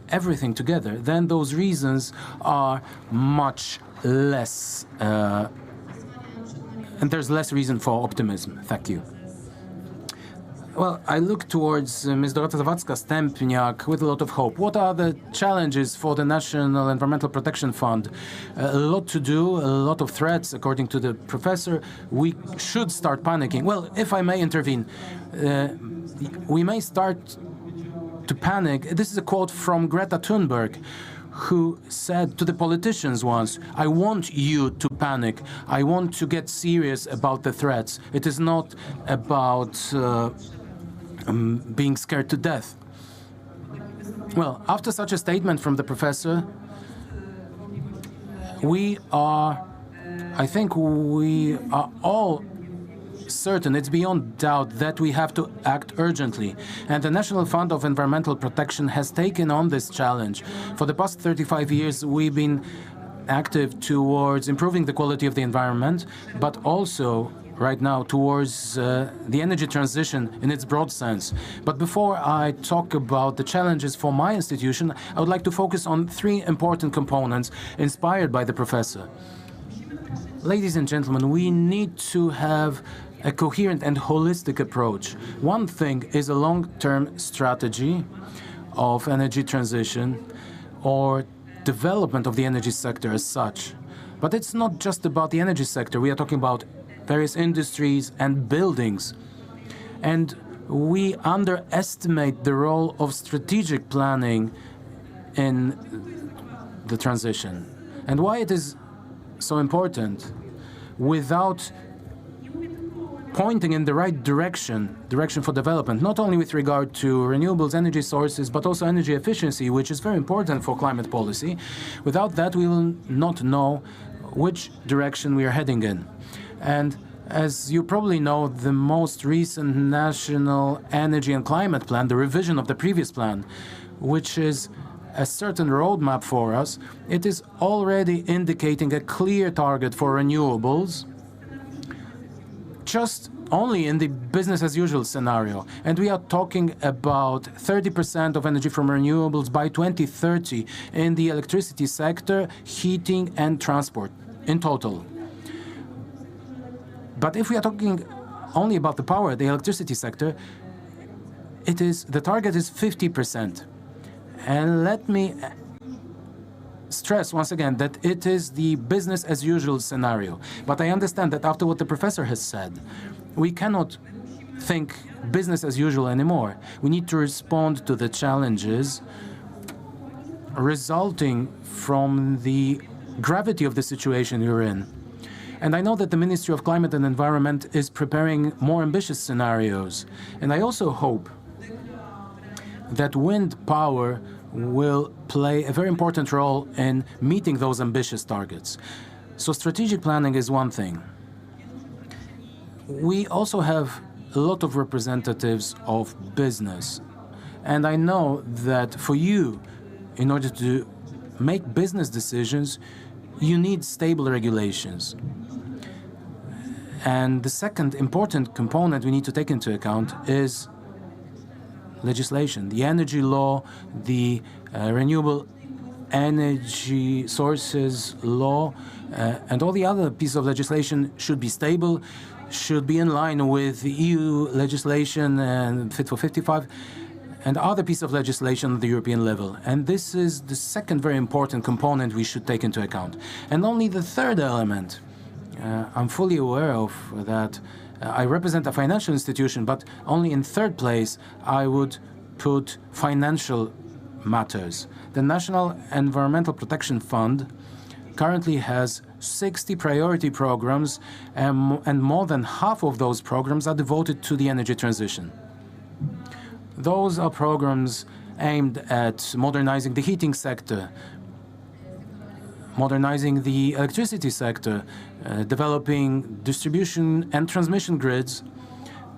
everything together, then those reasons are much less, and there's less reason for optimism. Thank you. Well, I look towards Ms. Dorota Zawadzka-Stępniak with a lot of hope. What are the challenges for the National Environmental Protection Fund? A lot to do, a lot of threats, according to the professor. We should start panicking. Well, if I may intervene, we may start to panic. This is a quote from Greta Thunberg, who said to the politicians once, "I want you to panic. I want to get serious about the threats. It is not about being scared to death." Well, after such a statement from the professor, I think we are all certain, it's beyond doubt, that we have to act urgently. And the National Fund of Environmental Protection has taken on this challenge. For the past 35 years, we've been active towards improving the quality of the environment, but also right now towards the energy transition in its broad sense. But before I talk about the challenges for my institution, I would like to focus on 3 important components inspired by the professor. Ladies and gentlemen, we need to have a coherent and holistic approach. One thing is a long-term strategy of energy transition or development of the energy sector as such. But it's not just about the energy sector. We are talking about various industries and buildings. And we underestimate the role of strategic planning in the transition. And why it is so important, without pointing in the right direction for development, not only with regard to renewables energy sources, but also energy efficiency, which is very important for climate policy. Without that, we will not know which direction we are heading in. And as you probably know, the most recent National Energy and Climate Plan, the revision of the previous plan, which is a certain roadmap for us, it is already indicating a clear target for renewables, just only in the business as usual scenario. And we are talking about 30% of energy from renewables by 2030 in the electricity sector, heating and transport in total. But if we are talking only about the power, the electricity sector, the target is 50%. And let me stress once again that it is the business as usual scenario. But I understand that after what the professor has said, we cannot think business as usual anymore. We need to respond to the challenges resulting from the gravity of the situation we're in. And I know that the Ministry of Climate and Environment is preparing more ambitious scenarios. And I also hope that wind power will play a very important role in meeting those ambitious targets. So strategic planning is one thing. We also have a lot of representatives of business. And I know that for you, in order to make business decisions, you need stable regulations. And the second important component we need to take into account is legislation, the energy law, the renewable energy sources law, and all the other pieces of legislation should be stable, should be in line with the EU legislation and Fit for 55 and other pieces of legislation at the European level. And this is the second very important component we should take into account. And only the third element, I'm fully aware of that. I represent a financial institution, but only in third place I would put financial matters. The National Environmental Protection Fund currently has 60 priority programs, and more than half of those programs are devoted to the energy transition. Those are programs aimed at modernizing the heating sector, modernizing the electricity sector, developing distribution and transmission grids,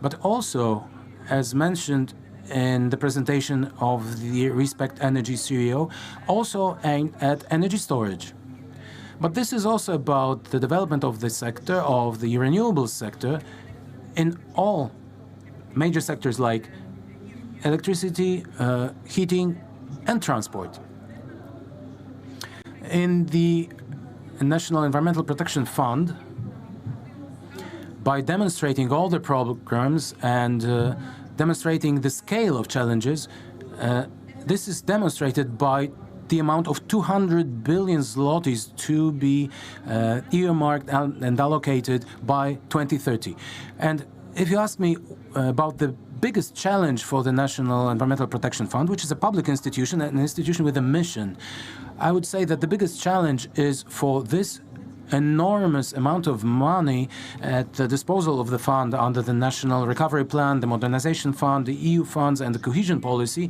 but also, as mentioned in the presentation of the Respect Energy CEO, also aimed at energy storage. But this is also about the development of the sector, of the renewables sector, in all major sectors like electricity, heating, and transport. In the National Environmental Protection Fund, by demonstrating all the programs and demonstrating the scale of challenges, this is demonstrated by the amount of 200 billion zlotys to be earmarked and allocated by 2030. And if you ask me about the biggest challenge for the National Environmental Protection Fund, which is a public institution, an institution with a mission, I would say that the biggest challenge is for this enormous amount of money at the disposal of the fund under the National Recovery Plan, the Modernization Fund, the EU funds, and the cohesion policy,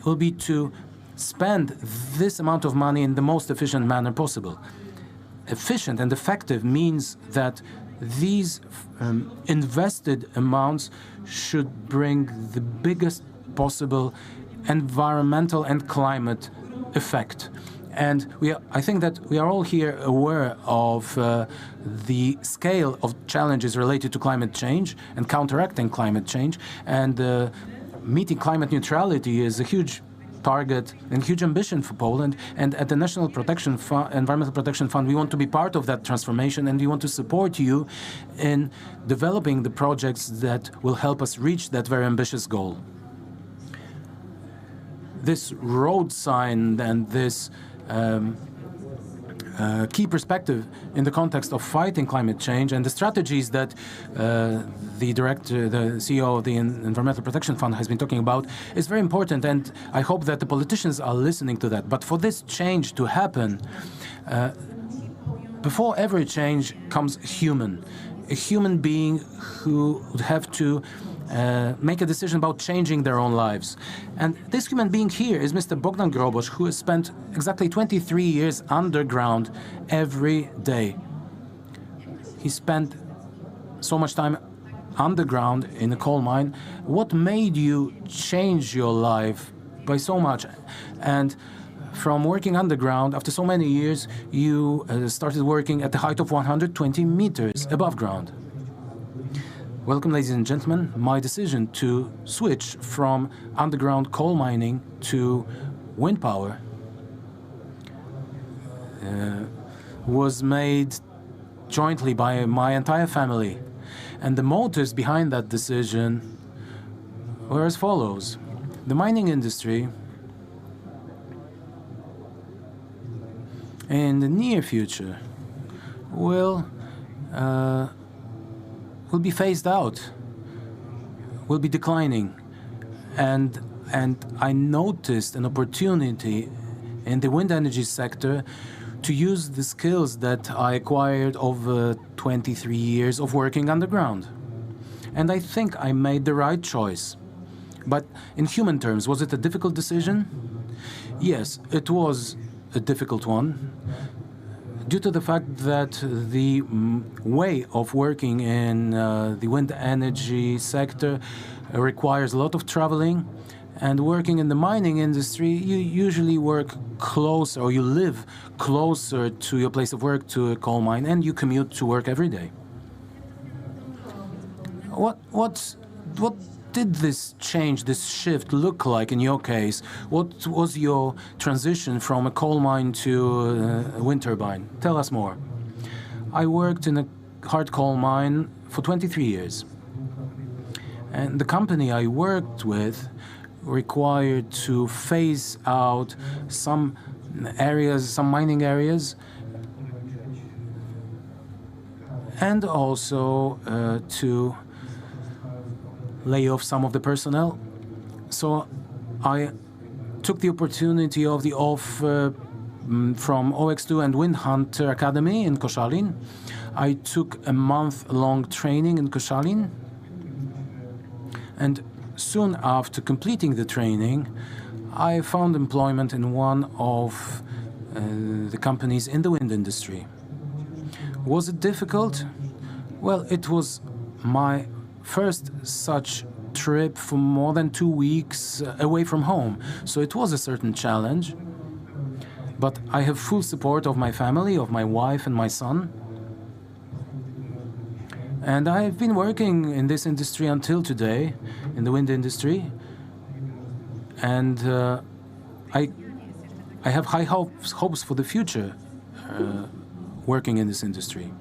will be to spend this amount of money in the most efficient manner possible. Efficient and effective means that these invested amounts should bring the biggest possible environmental and climate effect. And I think that we are all here aware of the scale of challenges related to climate change and counteracting climate change. And meeting climate neutrality is a huge target and huge ambition for Poland. And at the National Environmental Protection Fund, we want to be part of that transformation, and we want to support you in developing the projects that will help us reach that very ambitious goal. This road sign and this key perspective in the context of fighting climate change, and the strategies that the CEO of the Environmental Protection Fund has been talking about is very important, and I hope that the politicians are listening to that. But for this change to happen, before every change comes a human being who would have to make a decision about changing their own lives. And this human being here is Mr. Bogdan Grobosz, who has spent exactly 23 years underground every day. He spent so much time underground in a coal mine. What made you change your life by so much? And from working underground, after so many years, you started working at the height of 120 meters above ground. Welcome, ladies and gentlemen. My decision to switch from underground coal mining to wind power was made jointly by my entire family. And the motives behind that decision were as follows. The mining industry in the near future will be phased out, will be declining. And I noticed an opportunity in the wind energy sector to use the skills that I acquired over 23 years of working underground. And I think I made the right choice. But in human terms, was it a difficult decision? Yes, it was a difficult one, due to the fact that the way of working in the wind energy sector requires a lot of traveling, and working in the mining industry, you usually work closer, or you live closer to your place of work, to a coal mine, and you commute to work every day. What did this change, this shift look like in your case? What was your transition from a coal mine to a wind turbine? Tell us more. I worked in a hard coal mine for 23 years. And the company I worked with required to phase out some areas, some mining areas, and also to lay off some of the personnel. So I took the opportunity of the offer from OX2 and Wind Hunter Academy in Koszalin. I took a month-long training in Koszalin, and soon after completing the training, I found employment in one of the companies in the wind industry. Was it difficult? Well, it was my first such trip for more than 2 weeks away from home, so it was a certain challenge. But I have full support of my family, of my wife and my son. And I've been working in this industry until today, in the wind industry. And I have high hopes for the future working in this industry.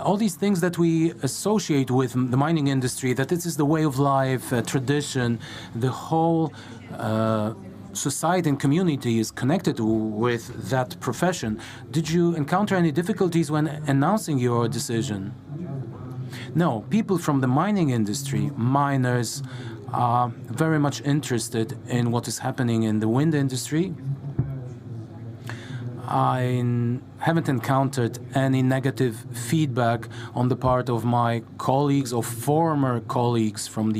All these things that we associate with the mining industry, that this is the way of life, tradition, the whole society and community is connected with that profession. Did you encounter any difficulties when announcing your decision? No, people from the mining industry, miners, are very much interested in what is happening in the wind industry. I haven't encountered any negative feedback on the part of my colleagues or former colleagues from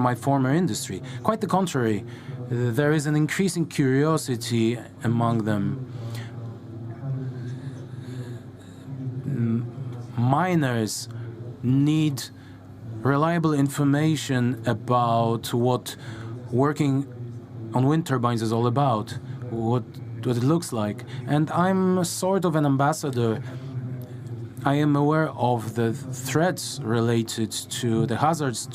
my former industry. Quite the contrary, there is an increasing curiosity among them. Miners need reliable information about what working on wind turbines is all about, what it looks like. And I'm sort of an ambassador. I am aware of the threats related to the hazards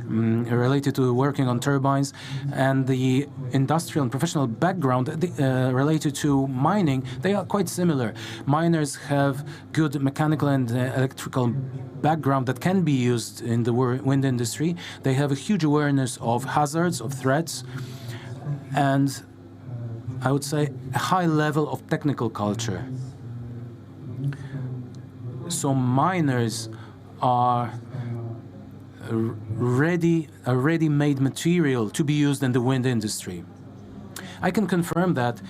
related to working on turbines, and the industrial and professional background related to mining. They are quite similar. Miners have good mechanical and electrical background that can be used in the wind industry. They have a huge awareness of hazards, of threats, and I would say, a high level of technical culture. So miners are ready-made material to be used in the wind industry. I can confirm that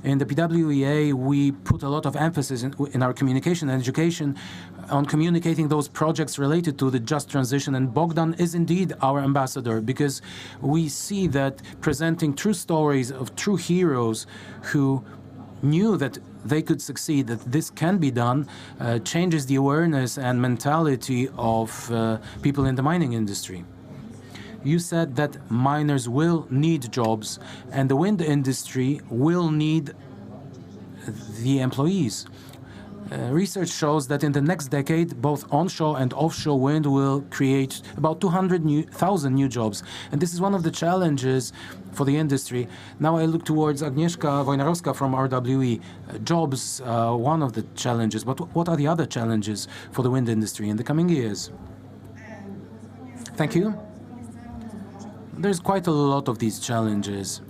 in the PWEA we put a lot of emphasis in our communication and education on communicating those projects related to the just transition, and Bogdan is indeed our ambassador, because we see that presenting true stories of true heroes who knew that they could succeed, that this can be done, changes the awareness and mentality of people in the mining industry. You said that miners will need jobs and the wind industry will need the employees. Research shows that in the next decade, both onshore and offshore wind will create about 200,000 new jobs. And this is one of the challenges for the industry. Now I look towards Agnieszka Wojnarowska from RWE. Jobs, one of the challenges, but what are the other challenges for the wind industry in the coming years? Thank you. There's quite a lot of these challenges.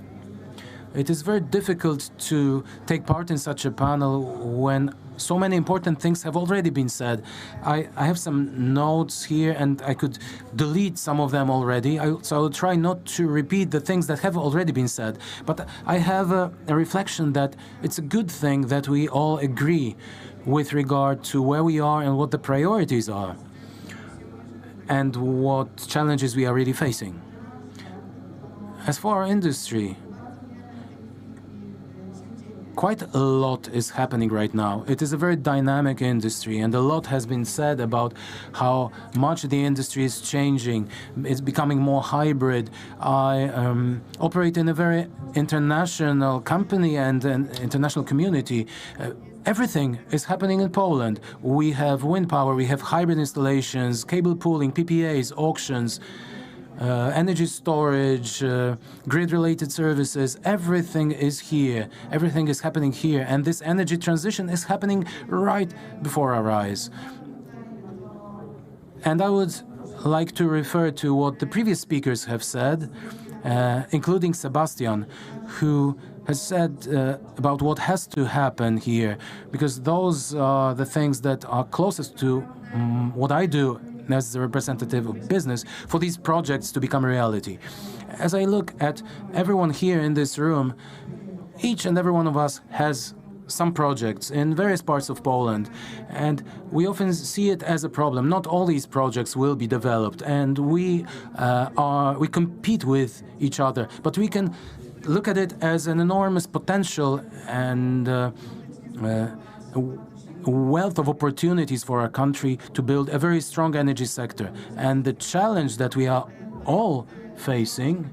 It is very difficult to take part in such a panel when so many important things have already been said. I have some notes here and I could delete some of them already, so I will try not to repeat the things that have already been said. But I have a reflection that it's a good thing that we all agree with regard to where we are and what the priorities are and what challenges we are really facing. As for our industry, quite a lot is happening right now. It is a very dynamic industry, and a lot has been said about how much the industry is changing. It's becoming more hybrid. I operate in a very international company and an international community. Everything is happening in Poland. We have wind power, we have hybrid installations, cable pooling, PPAs, auctions, energy storage, grid-related services, everything is here. Everything is happening here. And this energy transition is happening right before our eyes. And I would like to refer to what the previous speakers have said, including Sebastian, who has said about what has to happen here, because those are the things that are closest to what I do as the representative of business, for these projects to become a reality. As I look at everyone here in this room, each and every one of us has some projects in various parts of Poland, and we often see it as a problem. Not all these projects will be developed, and we compete with each other, but we can look at it as an enormous potential and wealth of opportunities for our country to build a very strong energy sector. And the challenge that we are all facing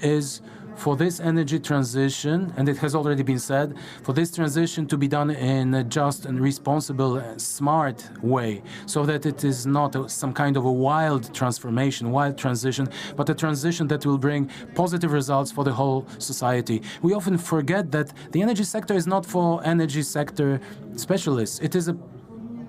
is for this energy transition, and it has already been said, for this transition to be done in a just and responsible, smart way, so that it is not some kind of a wild transformation, wild transition, but a transition that will bring positive results for the whole society. We often forget that the energy sector is not for energy sector specialists.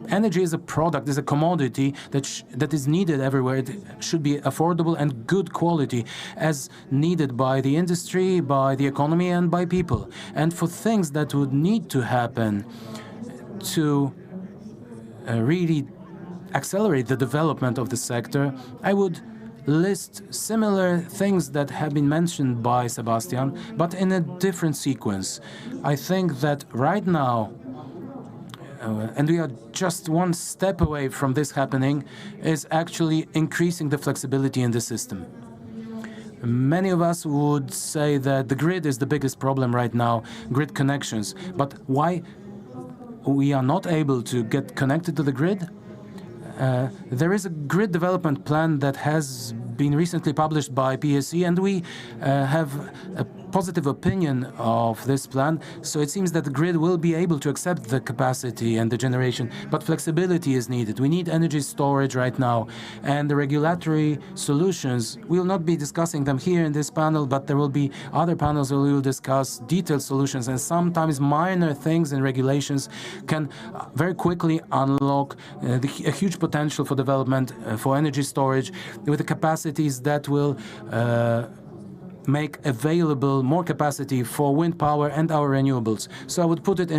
Energy is a product, is a commodity that is needed everywhere. It should be affordable and good quality, as needed by the industry, by the economy, and by people. And for things that would need to happen to really accelerate the development of the sector, I would list similar things that have been mentioned by Sebastian, but in a different sequence. I think that right now, and we are just one step away from this happening, is actually increasing the flexibility in the system. Many of us would say that the grid is the biggest problem right now, grid connections. But why we are not able to get connected to the grid? There is a grid development plan that has been recently published by PSE, and we have a positive opinion of this plan. So it seems that the grid will be able to accept the capacity and the generation, but flexibility is needed. We need energy storage right now, and the regulatory solutions, we will not be discussing them here in this panel, but there will be other panels where we will discuss detailed solutions, and sometimes minor things in regulations can very quickly unlock a huge potential for development for energy storage with the capacities that will make available more capacity for wind power and our renewables. So I would put it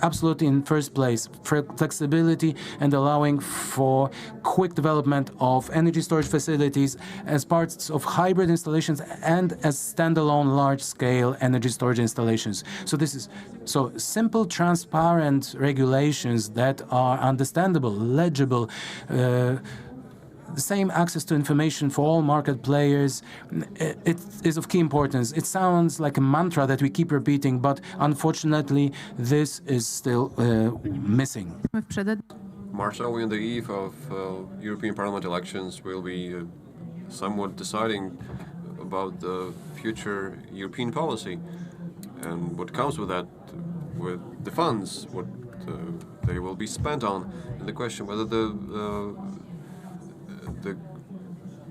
absolutely in first place, flexibility and allowing for quick development of energy storage facilities as parts of hybrid installations and as standalone large-scale energy storage installations. So this is simple, transparent regulations that are understandable, legible, the same access to information for all market players. It is of key importance. It sounds like a mantra that we keep repeating, but unfortunately, this is still missing. Marshall, on the eve of European Parliament elections, will be somewhat deciding about the future European policy and what comes with that, with the funds, what they will be spent on, and the question whether the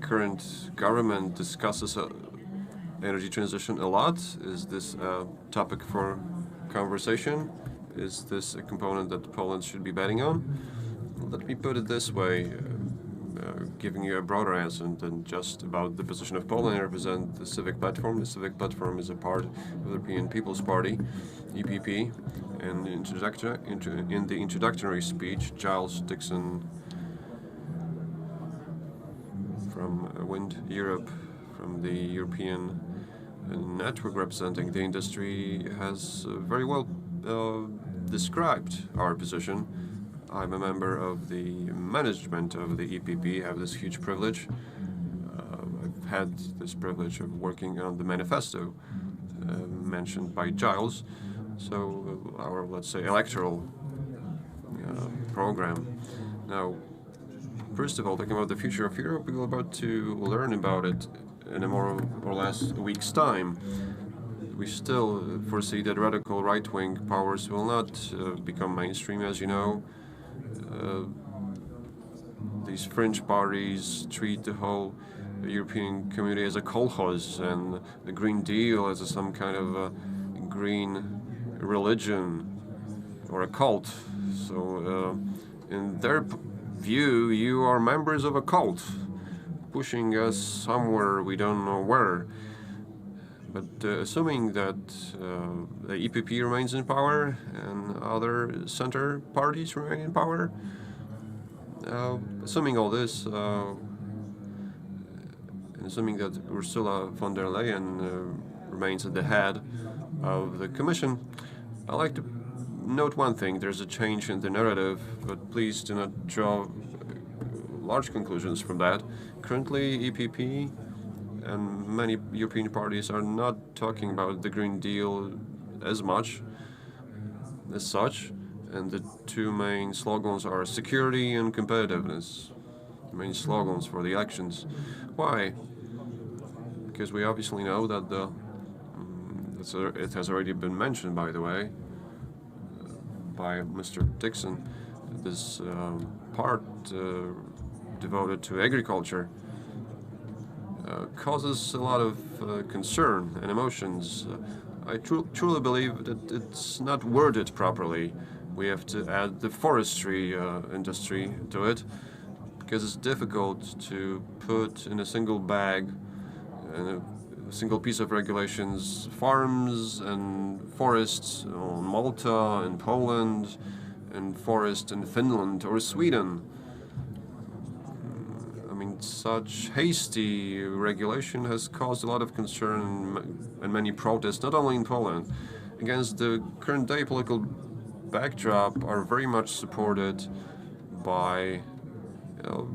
current government discusses energy transition a lot. Is this a topic for conversation? Is this a component that Poland should be betting on? Let me put it this way, giving you a broader answer than just about the position of Poland. I represent the Civic Platform. The Civic Platform is a part of the European People's Party, EPP, and in the introductory speech, Giles Dixon from Wind Europe, from the European network representing the industry, has very well described our position. I'm a member of the management of the EPP. I have this huge privilege. I've had this privilege of working on the manifesto mentioned by Giles. So our, let's say, electoral program. Now, first of all, talking about the future of Europe, we're about to learn about it in a more or less a week's time. We still foresee that radical right-wing powers will not become mainstream, as you know. These fringe parties treat the whole European community as a kolkhoz and the Green Deal as some kind of a green religion or a cult. So in their view, you are members of a cult, pushing us somewhere we don't know where. But assuming that the EPP remains in power and other center parties remain in power, assuming all this, and assuming that Ursula von der Leyen remains at the head of the Commission, I'd like to note one thing. There's a change in the narrative, but please do not draw large conclusions from that. Currently, EPP and many European parties are not talking about the Green Deal as much as such, and the two main slogans are security and competitiveness, the main slogans for the elections. Why? Because we obviously know that it has already been mentioned, by the way, by Mr. Dixon, this part devoted to agriculture causes a lot of concern and emotions. I truly believe that it's not worded properly. We have to add the forestry industry to it, because it's difficult to put in a single bag, in a single piece of regulations, farms and forests on Malta and Poland, and forests in Finland or Sweden. Such hasty regulation has caused a lot of concern and many protests, not only in Poland. Against the current day political backdrop are very much supported by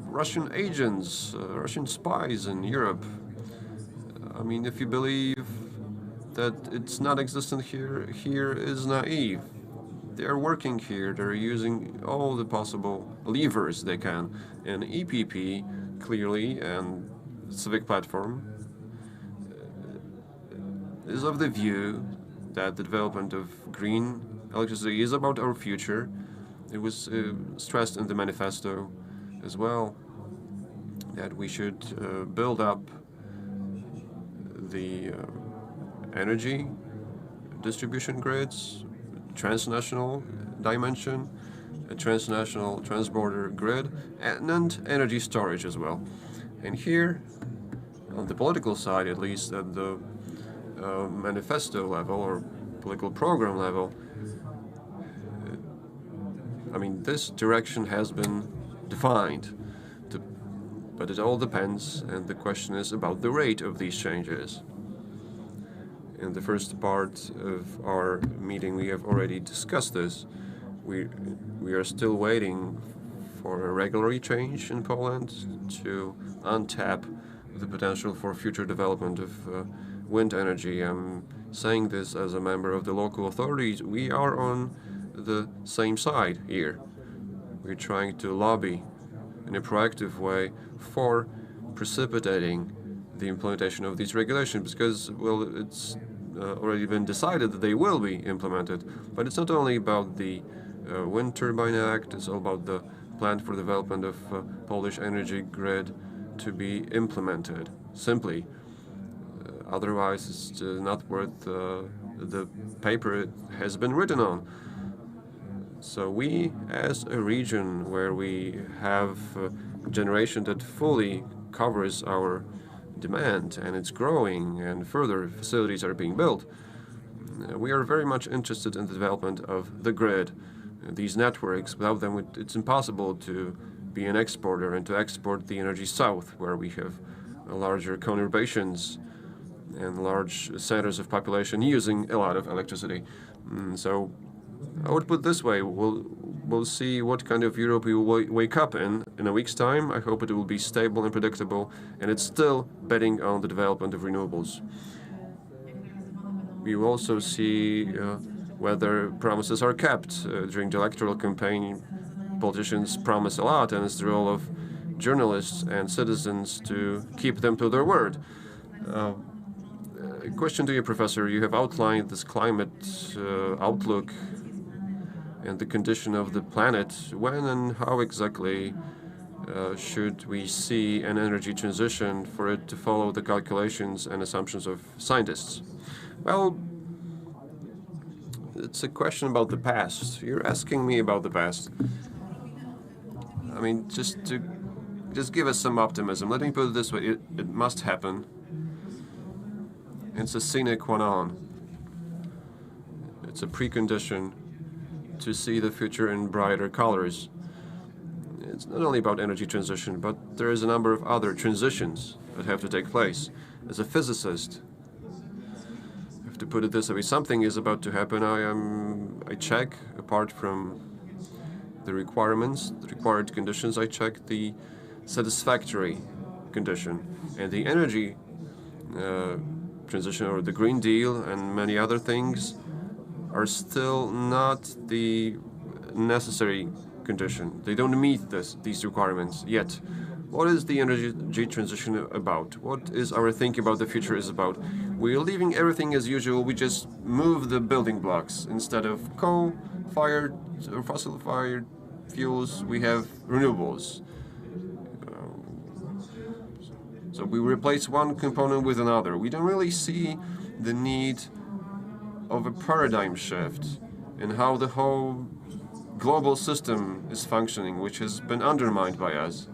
Russian agents, Russian spies in Europe. If you believe that it's not existent here is naive. They're working here, they're using all the possible levers they can. And EPP, clearly, and Civic Platform is of the view that the development of green electricity is about our future. It was stressed in the manifesto as well that we should build up the energy distribution grids, transnational dimension, a transnational transborder grid, and energy storage as well. And here on the political side, at least at the manifesto level or political program level, I mean, this direction has been defined, but it all depends, and the question is about the rate of these changes. In the first part of our meeting, we have already discussed this. We are still waiting for a regulatory change in Poland to untap the potential for future development of wind energy. I'm saying this as a member of the local authorities. We are on the same side here. We're trying to lobby in a proactive way for precipitating the implementation of these regulations because, well, it's already been decided that they will be implemented. But it's not only about the Wind Turbine Act, it's all about the plan for development of Polish energy grid to be implemented. Simply. Otherwise, it's not worth the paper it has been written on. So we, as a region where we have a generation that fully covers our demand and it's growing and further facilities are being built, we are very much interested in the development of the grid. These networks, without them it's impossible to be an exporter and to export the energy south, where we have larger conurbations and large centers of population using a lot of electricity. So I would put it this way, we'll see what kind of Europe we will wake up in a week's time. I hope it will be stable and predictable, and it's still betting on the development of renewables. We will also see whether promises are kept. During the electoral campaign, politicians promise a lot, and it's the role of journalists and citizens to keep them to their word. A question to you, Professor. You have outlined this climate outlook and the condition of the planet. When and how exactly should we see an energy transition for it to follow the calculations and assumptions of scientists? Well, it's a question about the past. You're asking me about the past. I mean, just give us some optimism. Let me put it this way. It must happen. It's a sine qua non. It's a precondition to see the future in brighter colors. It's not only about energy transition, but there is a number of other transitions that have to take place. As a physicist, I have to put it this way, something is about to happen. I check, apart from the requirements, the required conditions, I check the satisfactory condition. And the energy transition, or the Green Deal and many other things, are still not the necessary condition. They don't meet these requirements yet. What is the energy transition about? What is our thinking about the future is about? We're leaving everything as usual. We just move the building blocks. Instead of coal-fired or fossil-fired fuels, we have renewables. So we replace one component with another. We don't really see the need of a paradigm shift in how the whole global system is functioning, which has been undermined by us.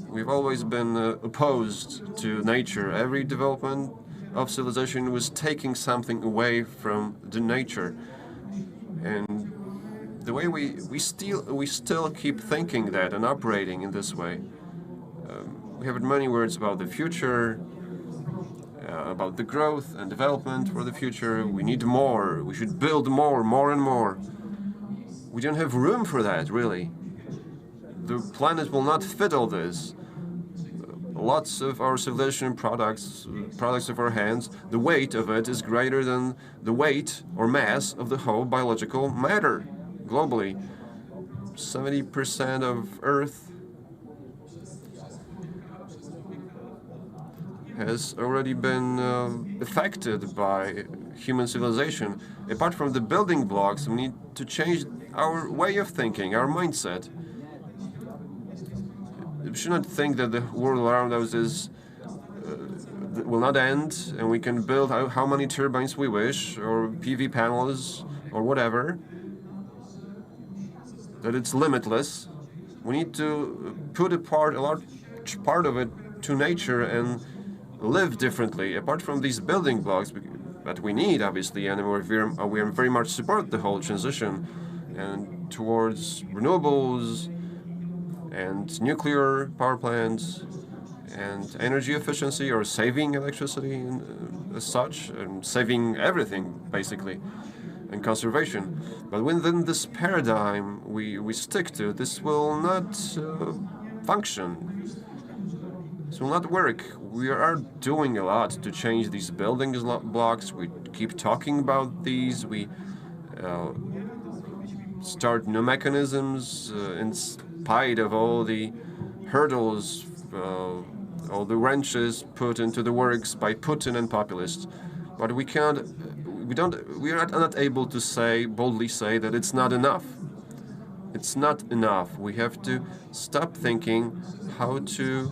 We've always been opposed to nature. Every development of civilization was taking something away from the nature. And the way we still keep thinking that and operating in this way. We have many words about the future, about the growth and development for the future. We need more. We should build more and more. We don't have room for that, really. The planet will not fit all this. Lots of our civilization products of our hands, the weight of it is greater than the weight or mass of the whole biological matter globally. 70% of Earth has already been affected by human civilization. Apart from the building blocks, we need to change our way of thinking, our mindset. We should not think that the world around us will not end, and we can build how many turbines we wish, or PV panels, or whatever, that it's limitless. We need to put a large part of it to nature and live differently, apart from these building blocks that we need, obviously, and we very much support the whole transition and towards renewables and nuclear power plants and energy efficiency or saving electricity as such, and saving everything, basically, and conservation. But within this paradigm we stick to, this will not function. This will not work. We are doing a lot to change these building blocks. We keep talking about these. We start new mechanisms in spite of all the hurdles, all the wrenches put into the works by Putin and populists. But we are not able to boldly say that it's not enough. It's not enough. We have to stop thinking how to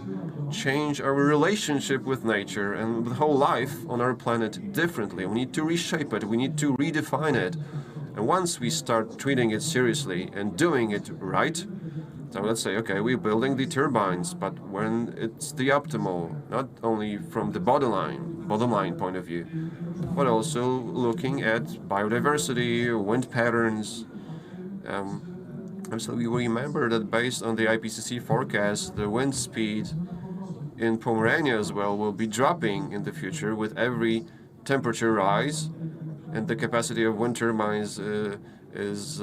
change our relationship with nature and with whole life on our planet differently. We need to reshape it. We need to redefine it. And once we start treating it seriously and doing it right, so let's say, okay, we're building the turbines, but when it's the optimal, not only from the bottom line point of view, but also looking at biodiversity, wind patterns. So we remember that based on the IPCC forecast, the wind speed in Pomerania as well will be dropping in the future with every temperature rise, and the capacity of wind turbines is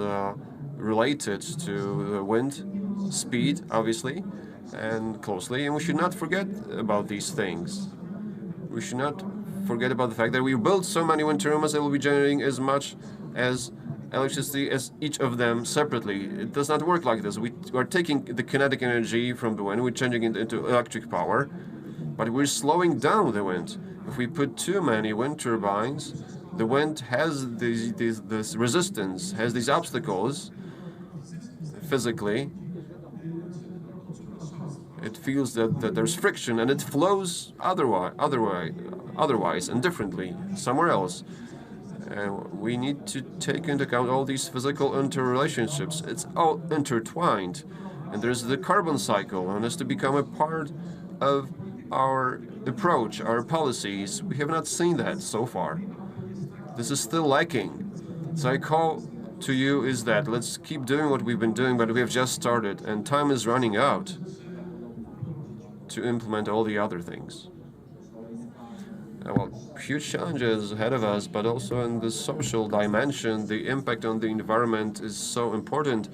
related to the wind speed, obviously, and closely, and we should not forget about these things. We should not forget about the fact that we build so many wind turbines that will be generating as much as electricity as each of them separately. It does not work like this. We are taking the kinetic energy from the wind, we're changing it into electric power, but we're slowing down the wind. If we put too many wind turbines, the wind has this resistance, has these obstacles physically. It feels that there's friction and it flows otherwise and differently somewhere else. We need to take into account all these physical interrelationships. It's all intertwined. And there's the carbon cycle, and has to become a part of our approach, our policies. We have not seen that so far. This is still lacking. So I call to you is that let's keep doing what we've been doing, but we have just started, and time is running out to implement all the other things. Well, huge challenges ahead of us, but also in the social dimension, the impact on the environment is so important,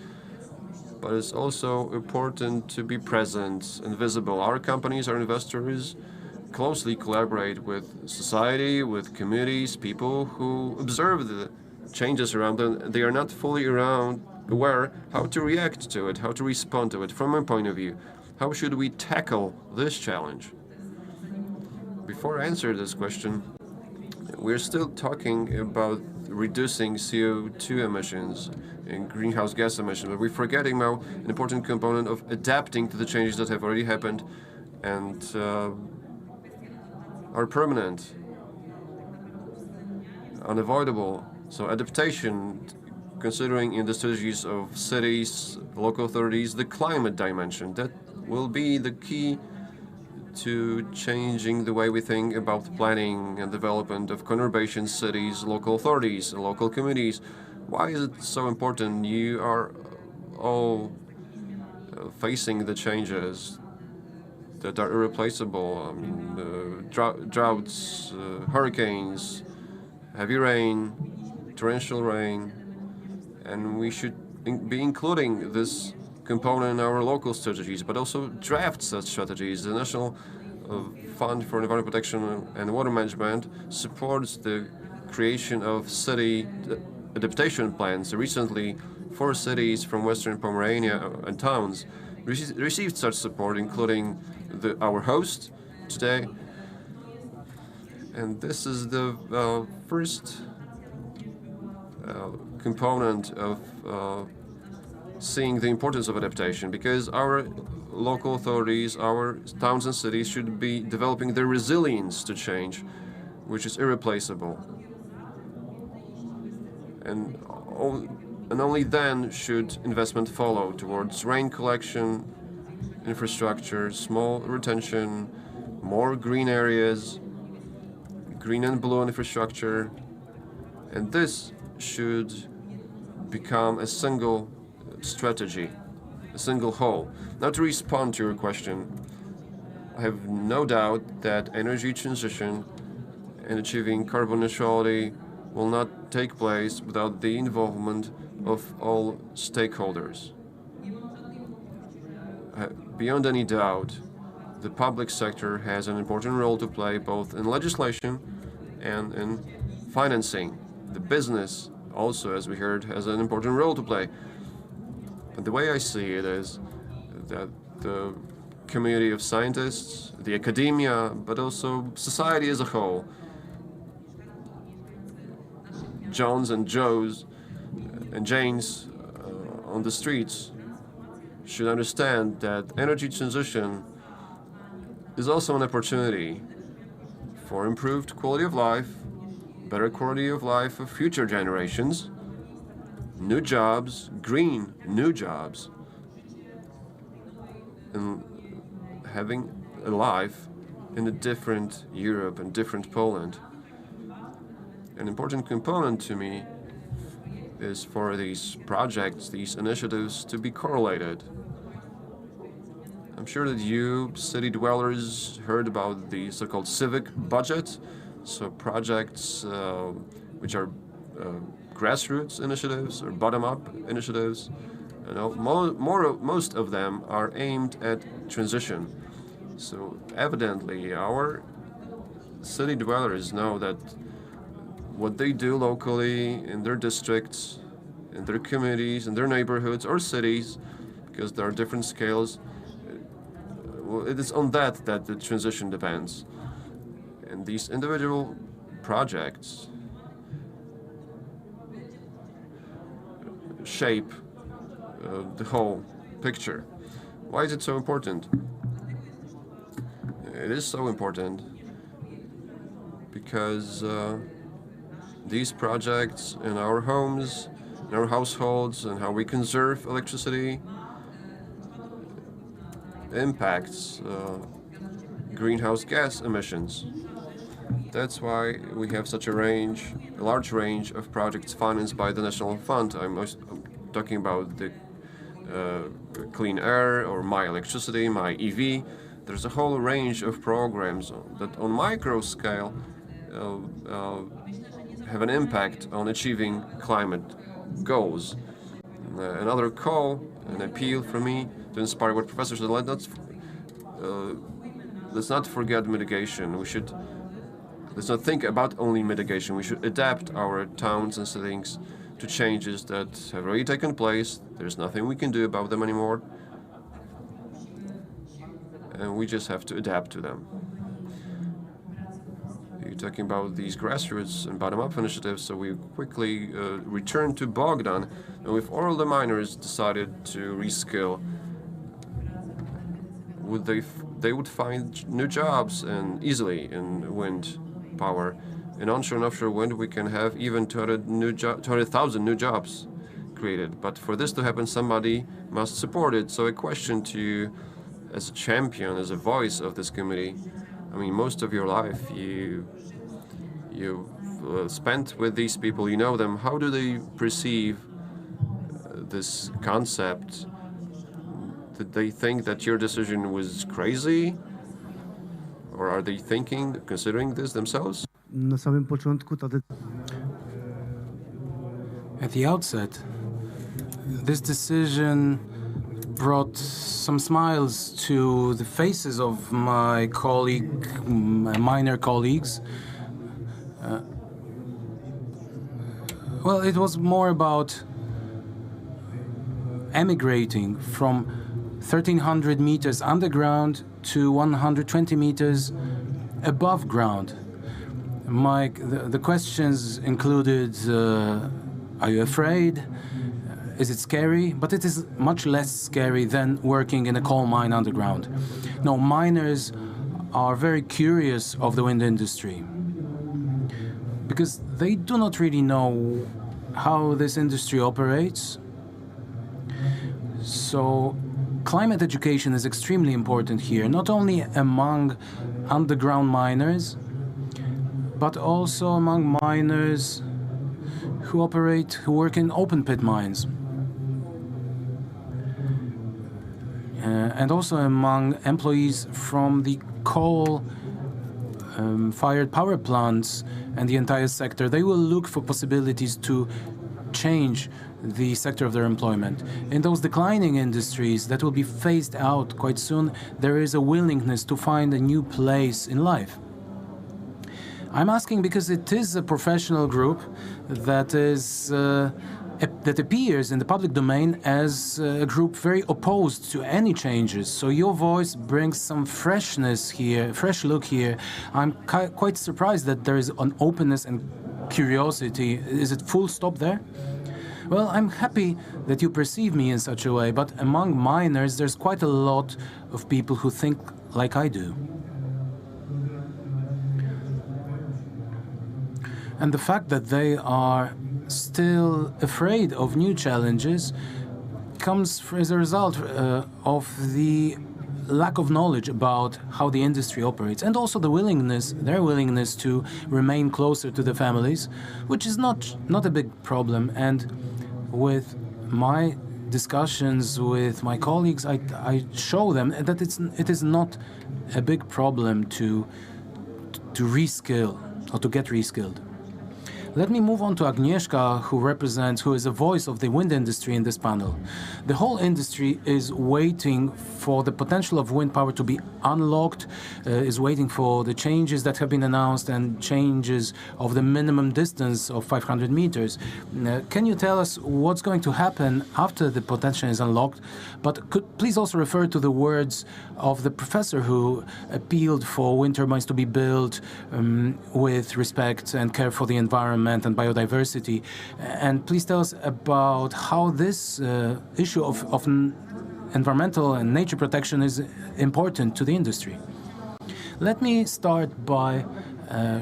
but it's also important to be present and visible. Our companies, our investors, closely collaborate with society, with communities, people who observe the changes around them. They are not fully aware how to react to it, how to respond to it. From my point of view, how should we tackle this challenge? Before I answer this question, we're still talking about reducing CO2 emissions and greenhouse gas emissions, but we're forgetting now an important component of adapting to the changes that have already happened and are permanent, unavoidable. So adaptation, considering in the strategies of cities, local authorities, the climate dimension, that will be the key to changing the way we think about planning and development of conurbation cities, local authorities, and local communities. Why is it so important? You are all facing the changes that are irreplaceable. I mean, droughts, hurricanes, heavy rain, torrential rain, and we should be including this component in our local strategies, but also draft such strategies. The National Fund for Environmental Protection and Water Management supports the creation of city adaptation plans. Recently, 4 cities from Western Pomerania and towns received such support, including our host today. And this is the first component of seeing the importance of adaptation, because our local authorities, our towns and cities should be developing their resilience to change, which is irreplaceable. And only then should investment follow towards rain collection, infrastructure, small retention, more green areas, green and blue infrastructure, and this should become a single strategy, a single whole. Now, to respond to your question, I have no doubt that energy transition and achieving carbon neutrality will not take place without the involvement of all stakeholders. Beyond any doubt, the public sector has an important role to play both in legislation and in financing. The business also, as we heard, has an important role to play. But the way I see it is that the community of scientists, the academia, but also society as a whole, Johns and Joes and Janes on the streets should understand that energy transition is also an opportunity for improved quality of life, better quality of life of future generations, new jobs, green new jobs, and having a life in a different Europe and different Poland. An important component to me is for these projects, these initiatives to be correlated. I'm sure that you, city dwellers, heard about the so-called civic budget, so projects which are grassroots initiatives or bottom-up initiatives. You know, most of them are aimed at transition. So evidently, our city dwellers know that what they do locally in their districts, in their communities, in their neighborhoods or cities, because there are different scales, well, it is on that the transition depends. And these individual projects shape the whole picture. Why is it so important? It is so important because these projects in our homes, in our households, and how we conserve electricity impacts greenhouse gas emissions. That's why we have such a large range of projects financed by the National Fund. I'm talking about the clean air or my electricity, my EV. There's a whole range of programs that on micro scale have an impact on achieving climate goals. Another call, an appeal from me to inspire what professors said, let's not forget mitigation. Let's not think about only mitigation. We should adapt our towns and cities to changes that have already taken place. There's nothing we can do about them anymore. And we just have to adapt to them. You're talking about these grassroots and bottom-up initiatives, so we quickly return to Bogdan, and if all the miners decided to reskill, they would find new jobs and easily in wind power. In onshore and offshore wind, we can have even 200,000 new jobs created. But for this to happen, somebody must support it. So a question to you, as a champion, as a voice of this committee, I mean, most of your life you spent with these people, you know them. How do they perceive this concept? Did they think that your decision was crazy? Or are they considering this themselves? At the outset, this decision brought some smiles to the faces of my minor colleagues. Well, it was more about emigrating from 1,300 meters underground to 120 meters above ground. The questions included, are you afraid? Is it scary? But it is much less scary than working in a coal mine underground. No, miners are very curious of the wind industry because they do not really know how this industry operates. So climate education is extremely important here, not only among underground miners, but also among miners who work in open pit mines. And also among employees from the coal fired power plants and the entire sector. They will look for possibilities to change the sector of their employment. In those declining industries that will be phased out quite soon, there is a willingness to find a new place in life. I'm asking because it is a professional group that that appears in the public domain as a group very opposed to any changes. So your voice brings some freshness here, fresh look here. I'm quite surprised that there is an openness and curiosity. Is it full stop there? Well, I'm happy that you perceive me in such a way, but among miners, there's quite a lot of people who think like I do. And the fact that they are still afraid of new challenges comes as a result of the lack of knowledge about how the industry operates, and also their willingness to remain closer to the families, which is not a big problem. And with my discussions with my colleagues, I show them that it is not a big problem to reskill or to get reskilled. Let me move on to Agnieszka, who is a voice of the wind industry in this panel. The whole industry is waiting for the potential of wind power to be unlocked, is waiting for the changes that have been announced and changes of the minimum distance of 500 meters. Can you tell us what's going to happen after the potential is unlocked? But could please also refer to the words of the professor who appealed for wind turbines to be built with respect and care for the environment and biodiversity. And please tell us about how this issue of environmental and nature protection is important to the industry. Let me start by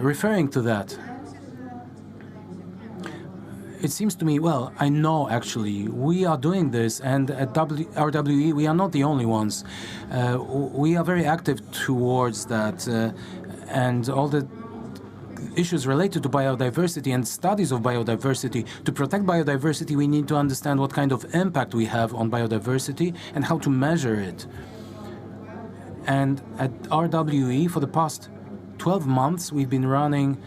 referring to that. It seems to me, well, I know actually, we are doing this, and at RWE, we are not the only ones. We are very active towards that, and all the issues related to biodiversity and studies of biodiversity. To protect biodiversity, we need to understand what kind of impact we have on biodiversity and how to measure it. And at RWE, for the past 12 months, we've been running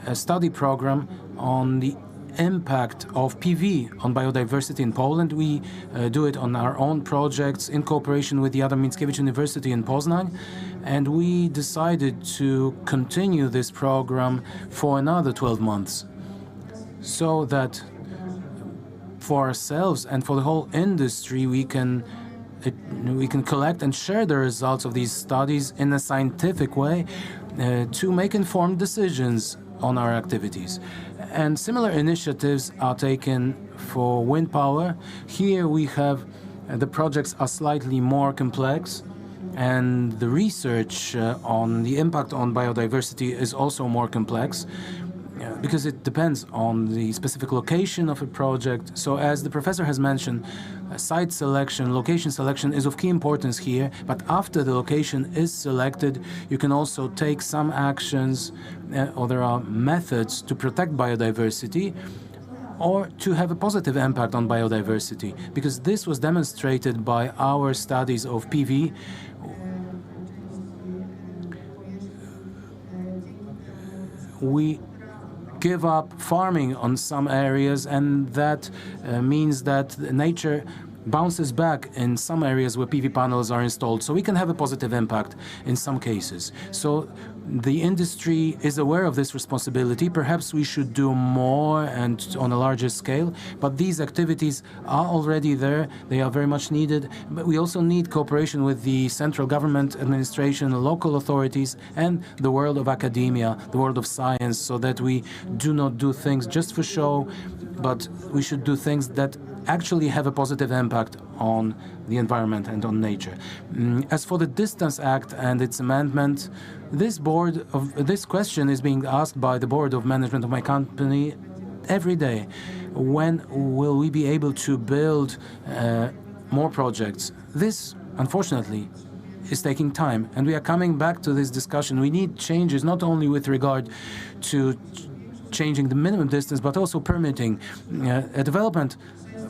a study program on the impact of PV on biodiversity in Poland. We do it on our own projects in cooperation with the Adam Mickiewicz University in Poznań, and we decided to continue this program for another 12 months so that for ourselves and for the whole industry we can collect and share the results of these studies in a scientific way to make informed decisions on our activities. And similar initiatives are taken for wind power. Here we have the projects are slightly more complex, and the research on the impact on biodiversity is also more complex because it depends on the specific location of a project. So as the professor has mentioned, site selection, location selection is of key importance here, but after the location is selected, you can also take some actions or there are methods to protect biodiversity or to have a positive impact on biodiversity, because this was demonstrated by our studies of PV. We give up farming on some areas, and that means that nature bounces back in some areas where PV panels are installed, so we can have a positive impact in some cases. So the industry is aware of this responsibility. Perhaps we should do more and on a larger scale, but these activities are already there. They are very much needed, but we also need cooperation with the central government administration, local authorities, and the world of academia, the world of science, so that we do not do things just for show, but we should do things that actually have a positive impact on the environment and on nature. As for the Distance Act and its amendment, this question is being asked by the board of management of my company every day. When will we be able to build more projects? This, unfortunately, is taking time. And we are coming back to this discussion. We need changes not only with regard to changing the minimum distance, but also permitting. A development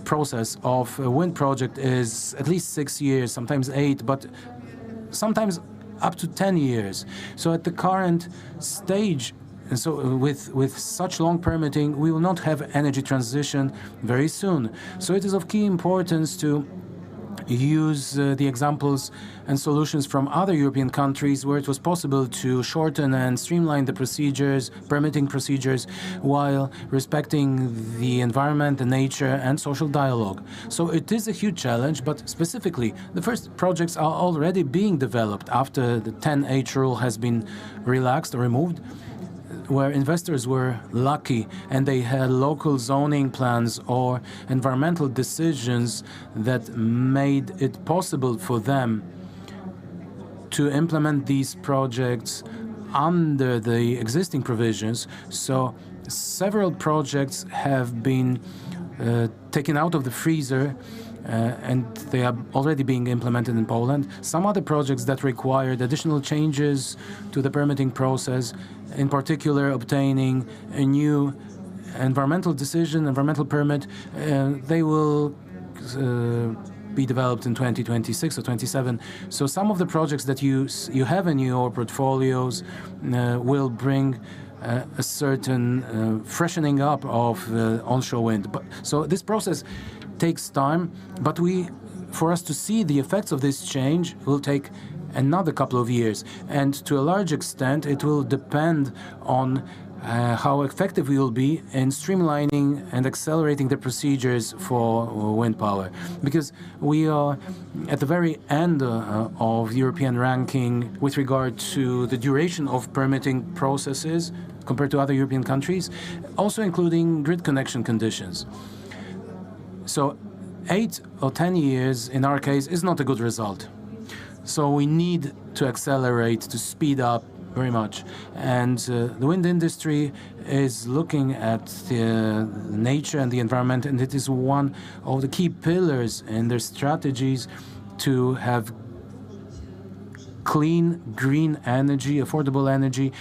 process of a wind project is at least 6 years, sometimes 8, but sometimes up to 10 years. So at the current stage, and so with such long permitting, we will not have energy transition very soon. So it is of key importance to use the examples and solutions from other European countries where it was possible to shorten and streamline the procedures, permitting procedures, while respecting the environment, the nature, and social dialogue. So it is a huge challenge, but specifically, the first projects are already being developed after the 10H rule has been relaxed or removed, where investors were lucky and they had local zoning plans or environmental decisions that made it possible for them to implement these projects under the existing provisions. So several projects have been taken out of the freezer and they are already being implemented in Poland. Some other projects that required additional changes to the permitting process, in particular obtaining a new environmental decision, environmental permit, they will be developed in 2026 or 27. So some of the projects that you have in your portfolios will bring a certain freshening up of onshore wind. So this process takes time, but for us to see the effects of this change will take another couple of years. And to a large extent, it will depend on how effective we will be in streamlining and accelerating the procedures for wind power. Because we are at the very end of European ranking with regard to the duration of permitting processes compared to other European countries, also including grid connection conditions. So 8 or 10 years in our case is not a good result. So we need to accelerate, to speed up very much. And the wind industry is looking at the nature and the environment, and it is one of the key pillars in their strategies to have clean, green energy, affordable energy,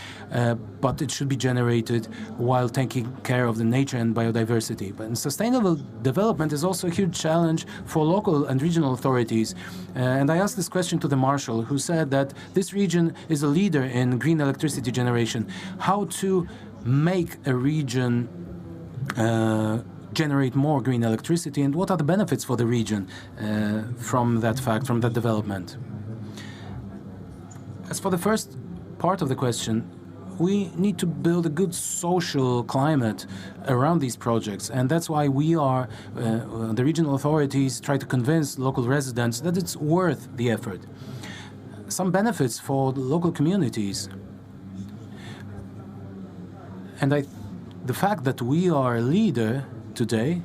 but it should be generated while taking care of the nature and biodiversity. But sustainable development is also a huge challenge for local and regional authorities. And I asked this question to the Marshal, who said that this region is a leader in green electricity generation. How to make a region generate more green electricity, and what are the benefits for the region from that fact, from that development? As for the first part of the question, we need to build a good social climate around these projects, and that's why we are, the regional authorities try to convince local residents that it's worth the effort. Some benefits for the local communities. And the fact that we are a leader today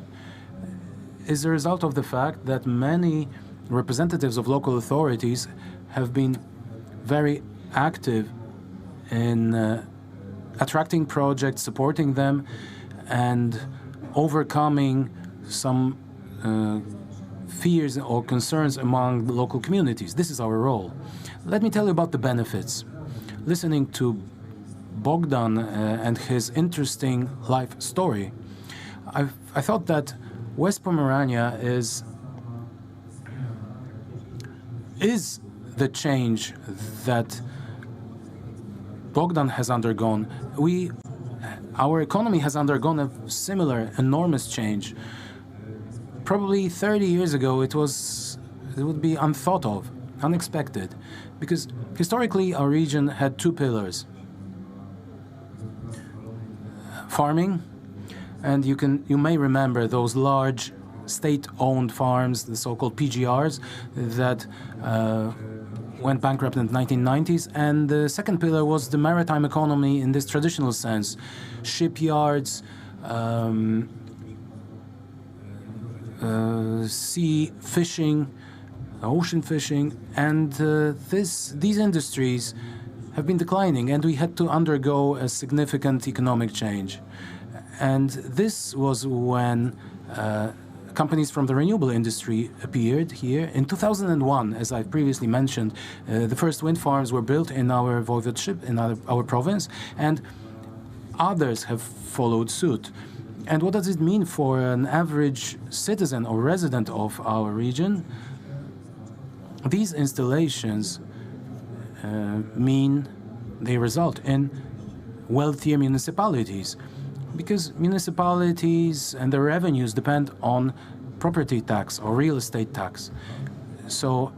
is a result of the fact that many representatives of local authorities have been very active in attracting projects, supporting them, and overcoming some fears or concerns among the local communities. This is our role. Let me tell you about the benefits. Listening to Bogdan and his interesting life story, I thought that West Pomerania is the change that Bogdan has undergone. Our economy has undergone a similar enormous change. Probably 30 years ago, it would be unthought of, unexpected, because historically our region had two pillars: farming, and you may remember those large state-owned farms, the so-called PGRs, that went bankrupt in the 1990s. And the second pillar was the maritime economy in this traditional sense: shipyards, sea fishing, ocean fishing, and these industries have been declining, and we had to undergo a significant economic change. And this was when a companies from the renewable industry appeared here. In 2001, as I previously mentioned, the first wind farms were built in our voivodeship, in our province, and others have followed suit. And what does it mean for an average citizen or resident of our region? These installations they result in wealthier municipalities, because municipalities and their revenues depend on property tax or real estate tax. So